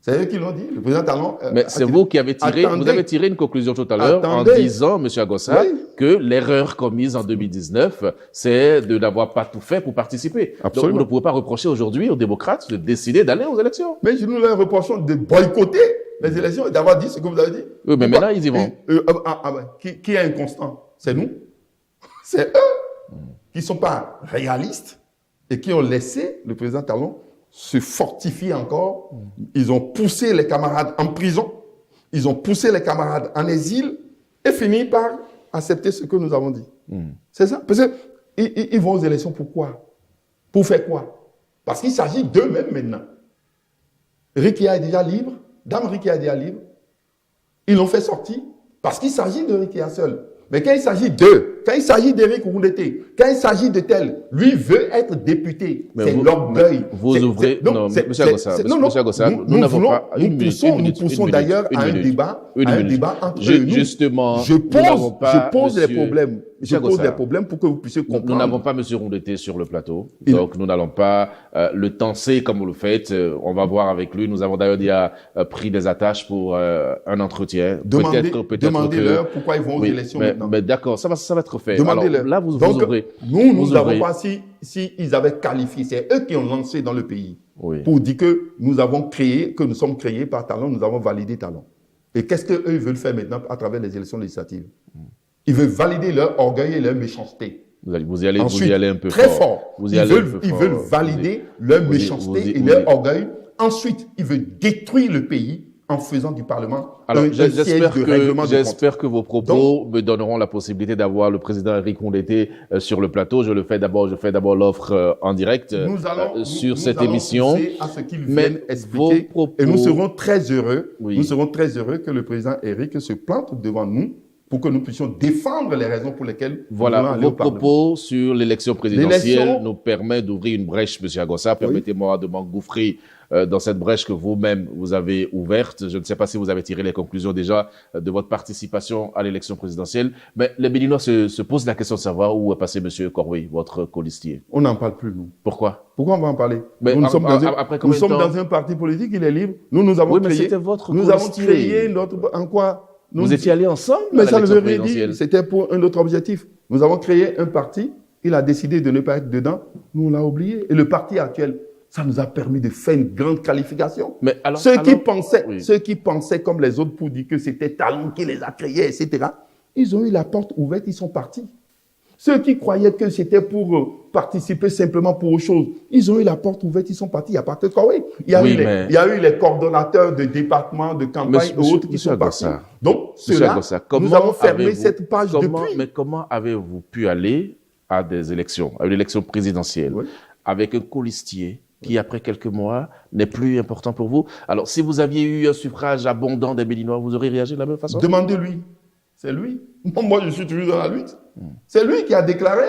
C'est eux qui l'ont dit. Le président Talon. Mais c'est vous qui avez tiré, Attendez. vous avez tiré une conclusion tout à l'heure en Attendez. disant, M. Agossa, Oui. que l'erreur commise en 2019, c'est de n'avoir pas tout fait pour participer. Absolument. Donc vous ne pouvez pas reprocher aujourd'hui aux démocrates de décider d'aller aux élections. Mais nous leur reprochons de boycotter les élections et d'avoir dit ce que vous avez dit. Oui, mais Pourquoi? maintenant, ils y vont. Qui est inconstant? C'est nous. C'est eux qui ne sont pas réalistes et qui ont laissé le président Talon se fortifier encore. Ils ont poussé les camarades en prison. Ils ont poussé les camarades en exil et fini par accepter ce que nous avons dit. C'est ça. Parce qu'ils vont aux élections pourquoi? Pour faire quoi? Parce qu'il s'agit d'eux-mêmes maintenant. Rikia est déjà libre. Dame Rikia est déjà libre. Ils l'ont fait sortir parce qu'il s'agit de Rikia seul. Mais quand il s'agit d'eux, quand il s'agit d'Éric Rouleté, quand il s'agit de tel, lui veut être député. C'est l'orgueil. Vous ouvrez... Non, M. Agossa, nous poussons d'ailleurs à un débat entre nous. Justement, je pose les problèmes. Je pose des problèmes pour que vous puissiez comprendre. Nous n'avons pas M. Rouleté sur le plateau, donc nous n'allons pas le tenser comme vous le faites. On va voir avec lui. Nous avons d'ailleurs déjà pris des attaches pour un entretien. Demandez-leur pourquoi ils vont aux élections maintenant. Mais d'accord, ça va être fait. Demandez-leur. Là, vous ouvrez. Nous n'avons pas, si ils avaient qualifié, c'est eux qui ont lancé dans le pays pour dire que nous sommes créés par Talon, nous avons validé Talon. Et qu'est-ce qu'eux ils veulent faire maintenant à travers les élections législatives? Ils veulent valider leur orgueil et leur méchanceté. Vous y allez un peu très fort. Ils veulent valider leur méchanceté et leur orgueil. Ensuite, ils veulent détruire le pays en faisant du Parlement un siège de règlement de compte. J'espère que vos propos me donneront la possibilité d'avoir le président Éric Rouleté sur le plateau. Je fais d'abord l'offre en direct sur cette émission. À ce qu'ils viennent expliquer. Et nous serons très heureux. Nous serons très heureux que le président Éric se plante devant nous pour que nous puissions défendre les raisons pour lesquelles vos propos sur l'élection présidentielle nous permet d'ouvrir une brèche, M. Agossa. Permettez-moi de m'engouffrer dans cette brèche que vous-même vous avez ouverte. Je ne sais pas si vous avez tiré les conclusions déjà de votre participation à l'élection présidentielle, mais les Béninois se posent la question de savoir où est passé M. Corwey, votre colistier. On n'en parle plus, nous. Pourquoi on va en parler? Nous sommes dans un parti politique, il est libre. Nous avons créé. Nous avons créé notre. En quoi? Vous étiez allés ensemble? Mais ça ne veut rien dire. C'était pour un autre objectif. Nous avons créé un parti. Il a décidé de ne pas être dedans. Nous, on l'a oublié. Et le parti actuel, ça nous a permis de faire une grande qualification. Mais alors, ceux qui pensaient comme les autres pour dire que c'était Talon qui les a créés, etc., ils ont eu la porte ouverte, ils sont partis. Ceux qui croyaient que c'était pour participer simplement pour autre chose, ils ont eu la porte ouverte, ils sont partis. Il n'y a pas que Corwey. Il y a eu les coordonnateurs de départements, de campagne et autres qui sont partis. Donc, ceux-là, nous avons fermé cette page depuis. Mais comment avez-vous pu aller à des élections, à une élection présidentielle, avec un colistier qui, après quelques mois, n'est plus important pour vous? Alors, si vous aviez eu un suffrage abondant des Béninois, vous auriez réagi de la même façon? Demandez-lui. C'est lui. Moi, je suis toujours dans la lutte. C'est lui qui a déclaré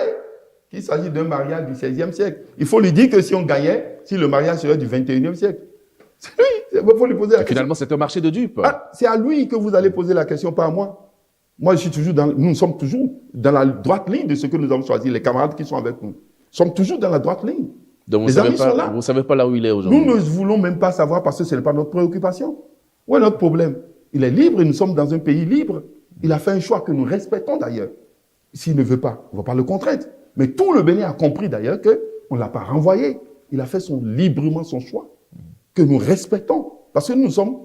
qu'il s'agit d'un mariage du XVIe siècle. Il faut lui dire que si on gagnait, si le mariage serait du XXIe siècle. C'est lui. Il faut lui poser la question. Finalement, c'est un marché de dupes. C'est à lui que vous allez poser la question, pas à moi. Moi, nous sommes toujours dans la droite ligne de ce que nous avons choisi. Les camarades qui sont avec nous sommes toujours dans la droite ligne. Donc, vous ne savez pas là où il est aujourd'hui. Nous ne voulons même pas savoir parce que ce n'est pas notre préoccupation. Où est notre problème? Il est libre et nous sommes dans un pays libre. Il a fait un choix que nous respectons d'ailleurs. S'il ne veut pas, on ne va pas le contraindre. Mais tout le Bénin a compris d'ailleurs qu'on ne l'a pas renvoyé. Il a fait librement son choix, que nous respectons. Parce que nous sommes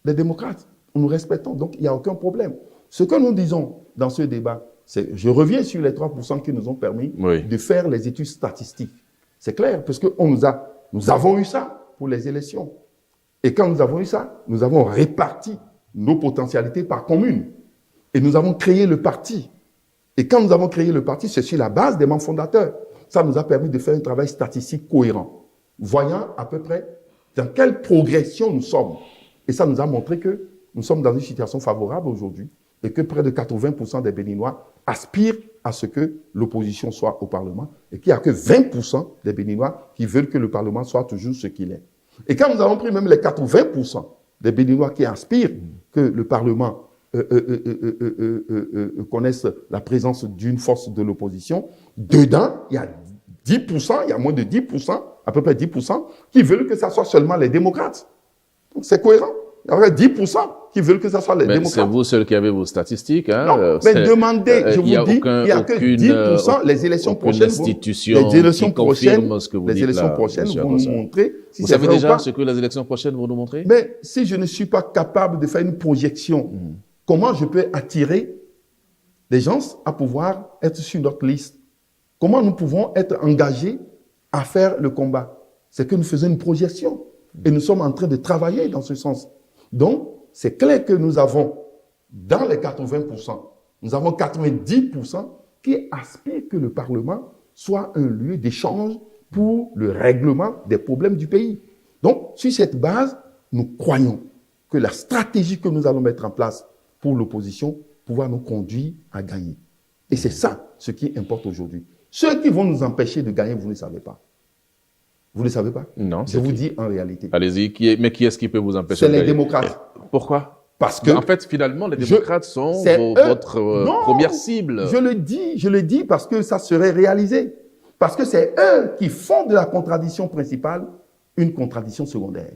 des démocrates. Nous respectons, donc il n'y a aucun problème. Ce que nous disons dans ce débat, c'est, je reviens sur les 3% qui nous ont permis de faire les études statistiques. C'est clair, parce que nous avons eu ça pour les élections. Et quand nous avons eu ça, nous avons réparti nos potentialités par commune. Et nous avons créé le parti. Et quand nous avons créé le parti, c'est sur la base des membres fondateurs. Ça nous a permis de faire un travail statistique cohérent, voyant à peu près dans quelle progression nous sommes. Et ça nous a montré que nous sommes dans une situation favorable aujourd'hui et que près de 80% des Béninois aspirent à ce que l'opposition soit au Parlement et qu'il n'y a que 20% des Béninois qui veulent que le Parlement soit toujours ce qu'il est. Et quand nous avons pris même les 80% des Béninois qui aspirent que le Parlement connaissent la présence d'une force de l'opposition, dedans, il y a 10%, il y a moins de 10%, à peu près 10%, qui veulent que ça soit seulement les démocrates. Donc c'est cohérent. Il y aurait 10% qui veulent que ça soit les démocrates. C'est vous seul qui avez vos statistiques. Hein? Non, mais demandez, je vous dis, il n'y a que 10%. Les élections prochaines vont nous montrer si vous savez déjà ce que les élections prochaines vont nous montrer? Mais si je ne suis pas capable de faire une projection, comment je peux attirer les gens à pouvoir être sur notre liste? Comment nous pouvons être engagés à faire le combat? C'est que nous faisons une projection et nous sommes en train de travailler dans ce sens. Donc, c'est clair que nous avons, dans les 80%, nous avons 90% qui aspirent que le Parlement soit un lieu d'échange pour le règlement des problèmes du pays. Donc, sur cette base, nous croyons que la stratégie que nous allons mettre en place pour l'opposition pouvoir nous conduire à gagner. Et c'est ça ce qui importe aujourd'hui. Ceux qui vont nous empêcher de gagner, vous ne le savez pas. Vous ne le savez pas? Non. Je vous dis en réalité. Allez-y. Mais qui est-ce qui peut vous empêcher C'est de les gagner? démocrates. Pourquoi? Parce que... En fait, finalement, les démocrates sont votre première cible. Je le dis parce que ça serait réalisé. Parce que c'est eux qui font de la contradiction principale une contradiction secondaire.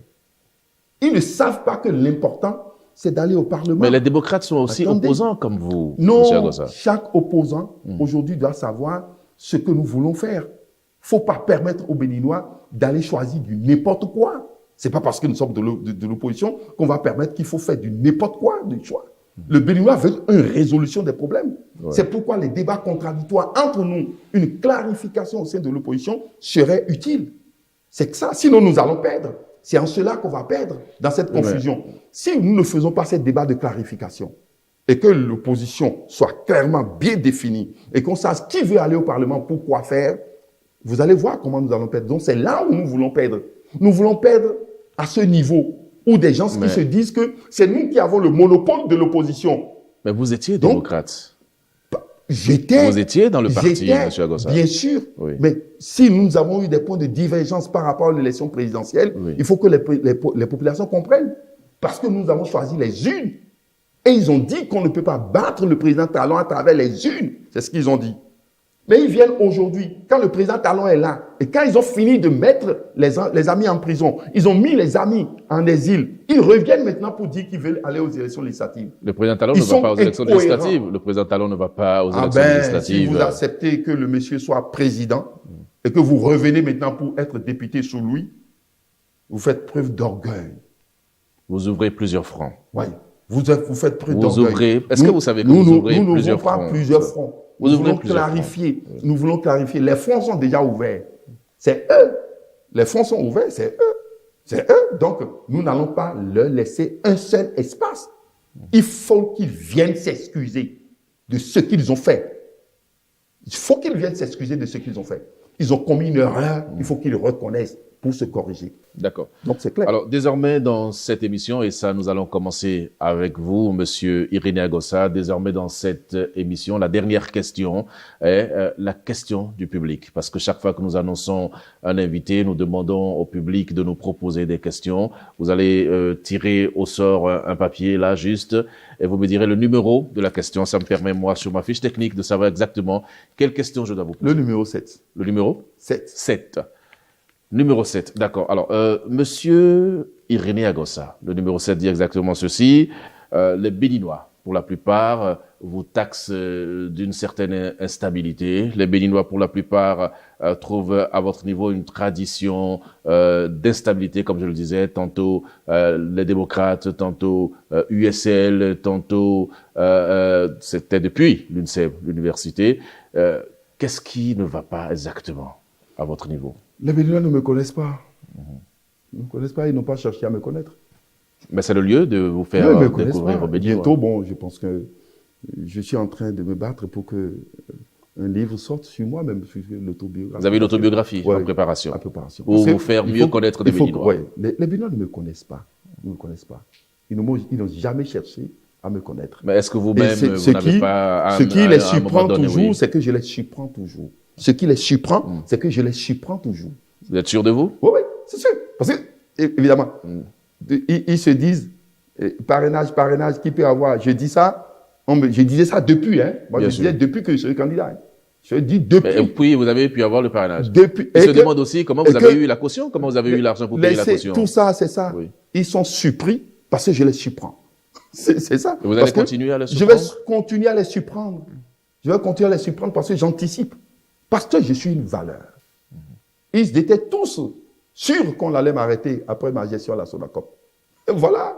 Ils ne savent pas que l'important, c'est d'aller au Parlement. Mais les démocrates sont aussi opposants comme vous, M. Non, Agossa. chaque opposant, aujourd'hui, doit savoir ce que nous voulons faire. Il ne faut pas permettre aux Béninois d'aller choisir du n'importe quoi. Ce n'est pas parce que nous sommes de l'opposition qu'on va permettre qu'il faut faire du n'importe quoi de choix. Le Béninois veut une résolution des problèmes. Ouais. C'est pourquoi les débats contradictoires entre nous, une clarification au sein de l'opposition serait utile. C'est que ça, sinon nous allons perdre. C'est en cela qu'on va perdre dans cette confusion. Ouais. Si nous ne faisons pas ces débats de clarification et que l'opposition soit clairement bien définie et qu'on sache qui veut aller au Parlement pour quoi faire, vous allez voir comment nous allons perdre. Donc c'est là où nous voulons perdre. Nous voulons perdre à ce niveau où des gens qui se disent que c'est nous qui avons le monopole de l'opposition. Mais vous étiez démocrate. Vous étiez dans le parti, M. Agossa. Bien sûr. Oui. Mais si nous avons eu des points de divergence par rapport à l'élection présidentielle, il faut que les populations comprennent. Parce que nous avons choisi les urnes. Et ils ont dit qu'on ne peut pas battre le président Talon à travers les urnes. C'est ce qu'ils ont dit. Mais ils viennent aujourd'hui, quand le président Talon est là, et quand ils ont fini de mettre les amis en prison, ils ont mis les amis en exil, ils reviennent maintenant pour dire qu'ils veulent aller aux élections législatives. Le président Talon ne va pas aux élections législatives. Le président Talon ne va pas aux élections législatives. Si vous acceptez que le monsieur soit président, et que vous revenez maintenant pour être député sous lui, vous faites preuve d'orgueil. Vous ouvrez plusieurs fronts. Oui. Vous faites preuve d'orgueil. Est-ce que vous savez que vous ouvrez plusieurs fronts? Nous n'ouvrons pas plusieurs fronts. Nous voulons clarifier. Nous voulons clarifier. Les fronts sont déjà ouverts. C'est eux. Les fronts sont ouverts, c'est eux. C'est eux. Donc, nous n'allons pas leur laisser un seul espace. Il faut qu'ils viennent s'excuser de ce qu'ils ont fait. Il faut qu'ils viennent s'excuser de ce qu'ils ont fait. Ils ont commis une erreur. Il faut qu'ils le reconnaissent pour se corriger. D'accord. Donc, c'est clair. Alors, désormais, dans cette émission, et ça, nous allons commencer avec vous, Monsieur Irénée Agossa. Désormais, dans cette émission, la dernière question est la question du public. Parce que chaque fois que nous annonçons un invité, nous demandons au public de nous proposer des questions. Vous allez tirer au sort un papier, là, juste, et vous me direz le numéro de la question. Ça me permet, moi, sur ma fiche technique, de savoir exactement quelle question je dois vous poser. Le numéro 7. Le numéro 7. 7. Numéro 7, d'accord. Alors, Monsieur Irénée Agossa, le numéro 7 dit exactement ceci. Les Béninois, pour la plupart, vous taxent d'une certaine instabilité. Les Béninois, pour la plupart, trouvent à votre niveau une tradition d'instabilité, comme je le disais. Tantôt les démocrates, tantôt USL, tantôt c'était depuis l'UNSEB, l'université. Qu'est-ce qui ne va pas exactement à votre niveau? Les Béninois ne me connaissent pas. Ils ne me connaissent pas, ils n'ont pas cherché à me connaître. Mais c'est le lieu de vous faire découvrir aux Béninois. Bientôt, bon, je pense que je suis en train de me battre pour que un livre sorte sur moi, même sur l'autobiographie. Vous avez une autobiographie en préparation. En préparation. Pour vous faire mieux connaître des Béninois. Oui, les Béninois ne me connaissent pas. Ils ne me connaissent pas. Ils n'ont jamais cherché à me connaître. Mais est-ce que vous-même, vous n'avez pas... Ce qui les surprend toujours, c'est que je les surprends toujours. Ce qui les surprend, c'est que je les surprends toujours. Vous êtes sûr de vous? Oui, c'est sûr. Parce que, évidemment, ils se disent, parrainage, qui peut avoir. Je dis ça, je disais ça depuis. Moi, je disais depuis que je suis candidat. Je dis depuis. Et puis, vous avez pu avoir le parrainage. Depuis. Ils se demandent aussi comment vous avez eu la caution, comment vous avez eu l'argent pour payer la caution. Tout ça, c'est ça. Oui. Ils sont surpris parce que je les surprends. C'est ça. Et vous allez continuer à les surprendre? Je vais continuer à les surprendre. Je vais continuer à les surprendre parce que j'anticipe. Parce que je suis une valeur. Ils étaient tous sûrs qu'on allait m'arrêter après ma gestion à la Sonacop. Et voilà.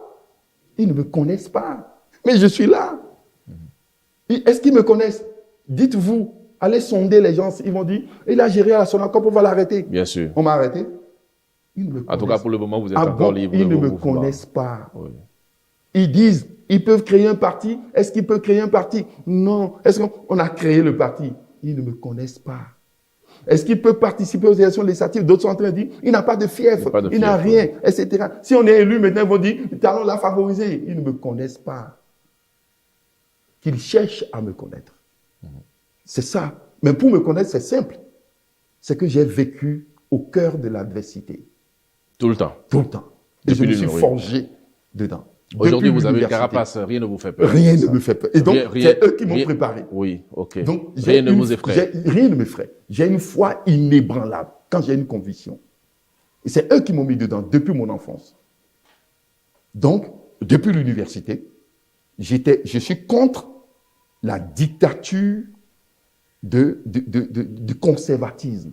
Ils ne me connaissent pas. Mais je suis là. Est-ce qu'ils me connaissent? Dites-vous, allez sonder les gens. Ils vont dire, il a géré à la Sonacop, on va l'arrêter. Bien sûr. On m'a arrêté. Ils ne me en tout cas, pour le moment, vous êtes encore libre. Ils ne me connaissent pas. Oui. Ils disent, ils peuvent créer un parti. Est-ce qu'ils peuvent créer un parti? Non. Est-ce qu'on a créé le parti? Ils ne me connaissent pas. Est-ce qu'il peut participer aux élections législatives? D'autres sont en train de dire, il n'a pas de fief, il n'a rien, etc. Si on est élu, maintenant, ils vont dire, Talon l'a favorisé. Ils ne me connaissent pas. Qu'ils cherchent à me connaître. C'est ça. Mais pour me connaître, c'est simple. C'est que j'ai vécu au cœur de l'adversité. Tout le temps. Tout le temps. Et je me suis oui. forgé dedans. Aujourd'hui, Depuis vous avez une l'université. carapace, rien ne vous fait peur. Rien ne me fait peur. Et donc, Rien- c'est eux qui m'ont rien- préparé. Oui, ok. Donc, Rien ne vous effraie. Rien ne m'effraie. J'ai une foi inébranlable quand j'ai une conviction. Et c'est eux qui m'ont mis dedans depuis mon enfance. Donc, depuis l'université, je suis contre la dictature du conservatisme.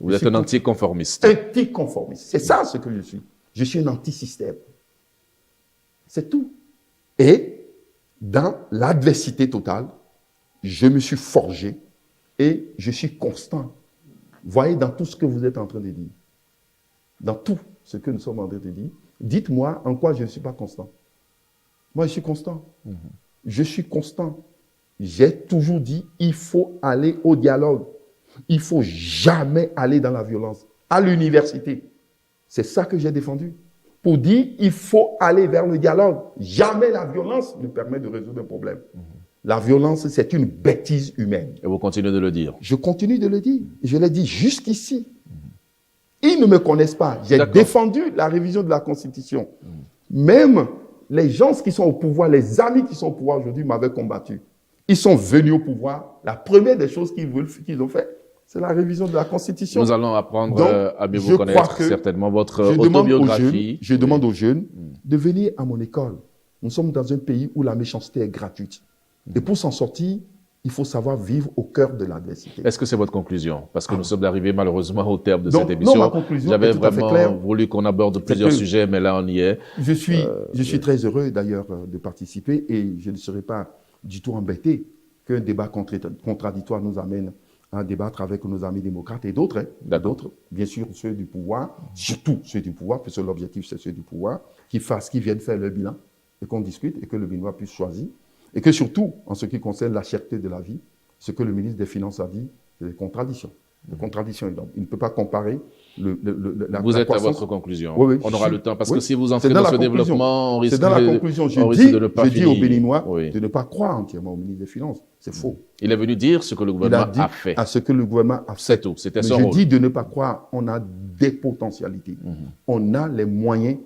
Vous êtes un anticonformiste. Anticonformiste. C'est ça ce que je suis. Je suis un anti-système. C'est tout. Et dans l'adversité totale, je me suis forgé et je suis constant. Voyez dans tout ce que vous êtes en train de dire. Dans tout ce que nous sommes en train de dire, dites-moi en quoi je ne suis pas constant. Moi, je suis constant. Je suis constant. J'ai toujours dit, il faut aller au dialogue. Il ne faut jamais aller dans la violence. À l'université, c'est ça que j'ai défendu. Pour dire, il faut aller vers le dialogue. Jamais la violence ne permet de résoudre un problème. La violence, c'est une bêtise humaine. Et vous continuez de le dire. Je continue de le dire. Je l'ai dit jusqu'ici. Ils ne me connaissent pas. J'ai D'accord. défendu la révision de la Constitution. Même les gens qui sont au pouvoir, les amis qui sont au pouvoir aujourd'hui m'avaient combattu. Ils sont venus au pouvoir. La première des choses qu'ils ont fait, c'est la révision de la Constitution. Nous allons apprendre Donc, à mieux je vous connaître, crois que certainement votre Je demande aux autobiographie. jeunes, je demande aux jeunes de venir à mon école. Nous sommes dans un pays où la méchanceté est gratuite. Et pour s'en sortir, il faut savoir vivre au cœur de l'adversité. Est-ce que c'est votre conclusion? Parce que nous sommes arrivés malheureusement au terme de Donc, cette émission. non, ma conclusion J'avais est tout à fait vraiment claire. voulu qu'on aborde plusieurs que- sujets, mais là on y est. Je suis très heureux d'ailleurs de participer et je ne serai pas du tout embêté qu'un débat contradictoire nous amène à débattre avec nos amis démocrates et d'autres, d'autres, bien sûr ceux du pouvoir, surtout ceux du pouvoir, parce que l'objectif c'est ceux du pouvoir, qui viennent faire leur bilan et qu'on discute et que le Béninois puisse choisir. Et que surtout, en ce qui concerne la cherté de la vie, ce que le ministre des Finances a dit, c'est des contradictions. Des contradictions énormes. Il ne peut pas comparer Vous êtes à votre conclusion. Oui, oui, On aura le temps. Parce oui. que si vous C'est entrez dans la ce conclusion. développement, on risque C'est dans la de- conclusion. on risque de ne pas Je dis aux finir. Béninois Oui. de ne pas croire entièrement au ministre des Finances. C'est faux. Il est venu dire ce que le Il a gouvernement dit a fait. à ce que le gouvernement a fait. C'est tout. C'était Mais son je rôle. dis de ne pas croire. On a des potentialités. On a les moyens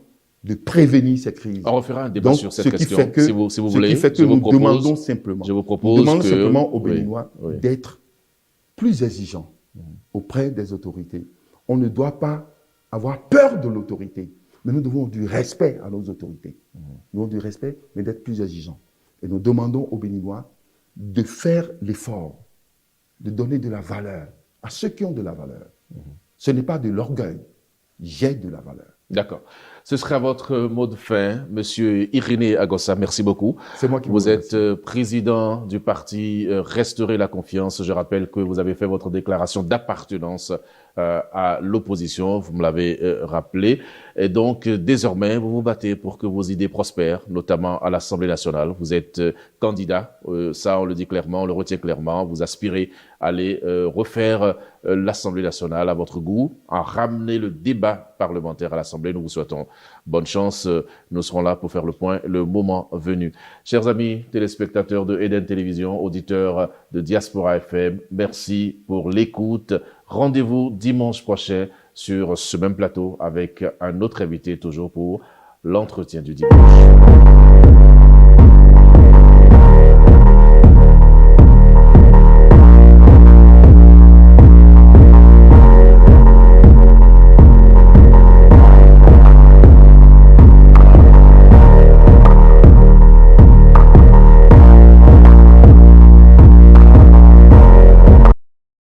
de prévenir ces crises. On refera un débat Donc, sur cette ce qui question. fait que, si vous ce voulez, qui fait que je vous nous propose, demandons simplement, je vous nous propose demandons que- simplement aux oui, Béninois oui. d'être plus exigeants auprès des autorités. On ne doit pas avoir peur de l'autorité, mais nous devons du respect à nos autorités. Nous devons du respect, mais d'être plus exigeants. Et nous demandons aux Béninois de faire l'effort, de donner de la valeur à ceux qui ont de la valeur. Ce n'est pas de l'orgueil. J'ai de la valeur. D'accord. Ce sera votre mot de fin, Monsieur Irénée Agossa. Merci beaucoup. C'est moi qui Vous vous êtes président du parti Restaurer la confiance. Je rappelle que vous avez fait votre déclaration d'appartenance à l'opposition. Vous me l'avez rappelé. Et donc, désormais, vous vous battez pour que vos idées prospèrent, notamment à l'Assemblée nationale. Vous êtes candidat. Ça, on le dit clairement, on le retient clairement. Vous aspirez à aller refaire l'Assemblée nationale à votre goût, à ramener le débat parlementaire à l'Assemblée. Nous vous souhaitons bonne chance. Nous serons là pour faire le point le moment venu. Chers amis téléspectateurs de Eden Télévision, auditeurs de Diaspora FM, merci pour l'écoute. Rendez-vous dimanche prochain sur ce même plateau avec un autre invité, toujours pour l'entretien du dimanche.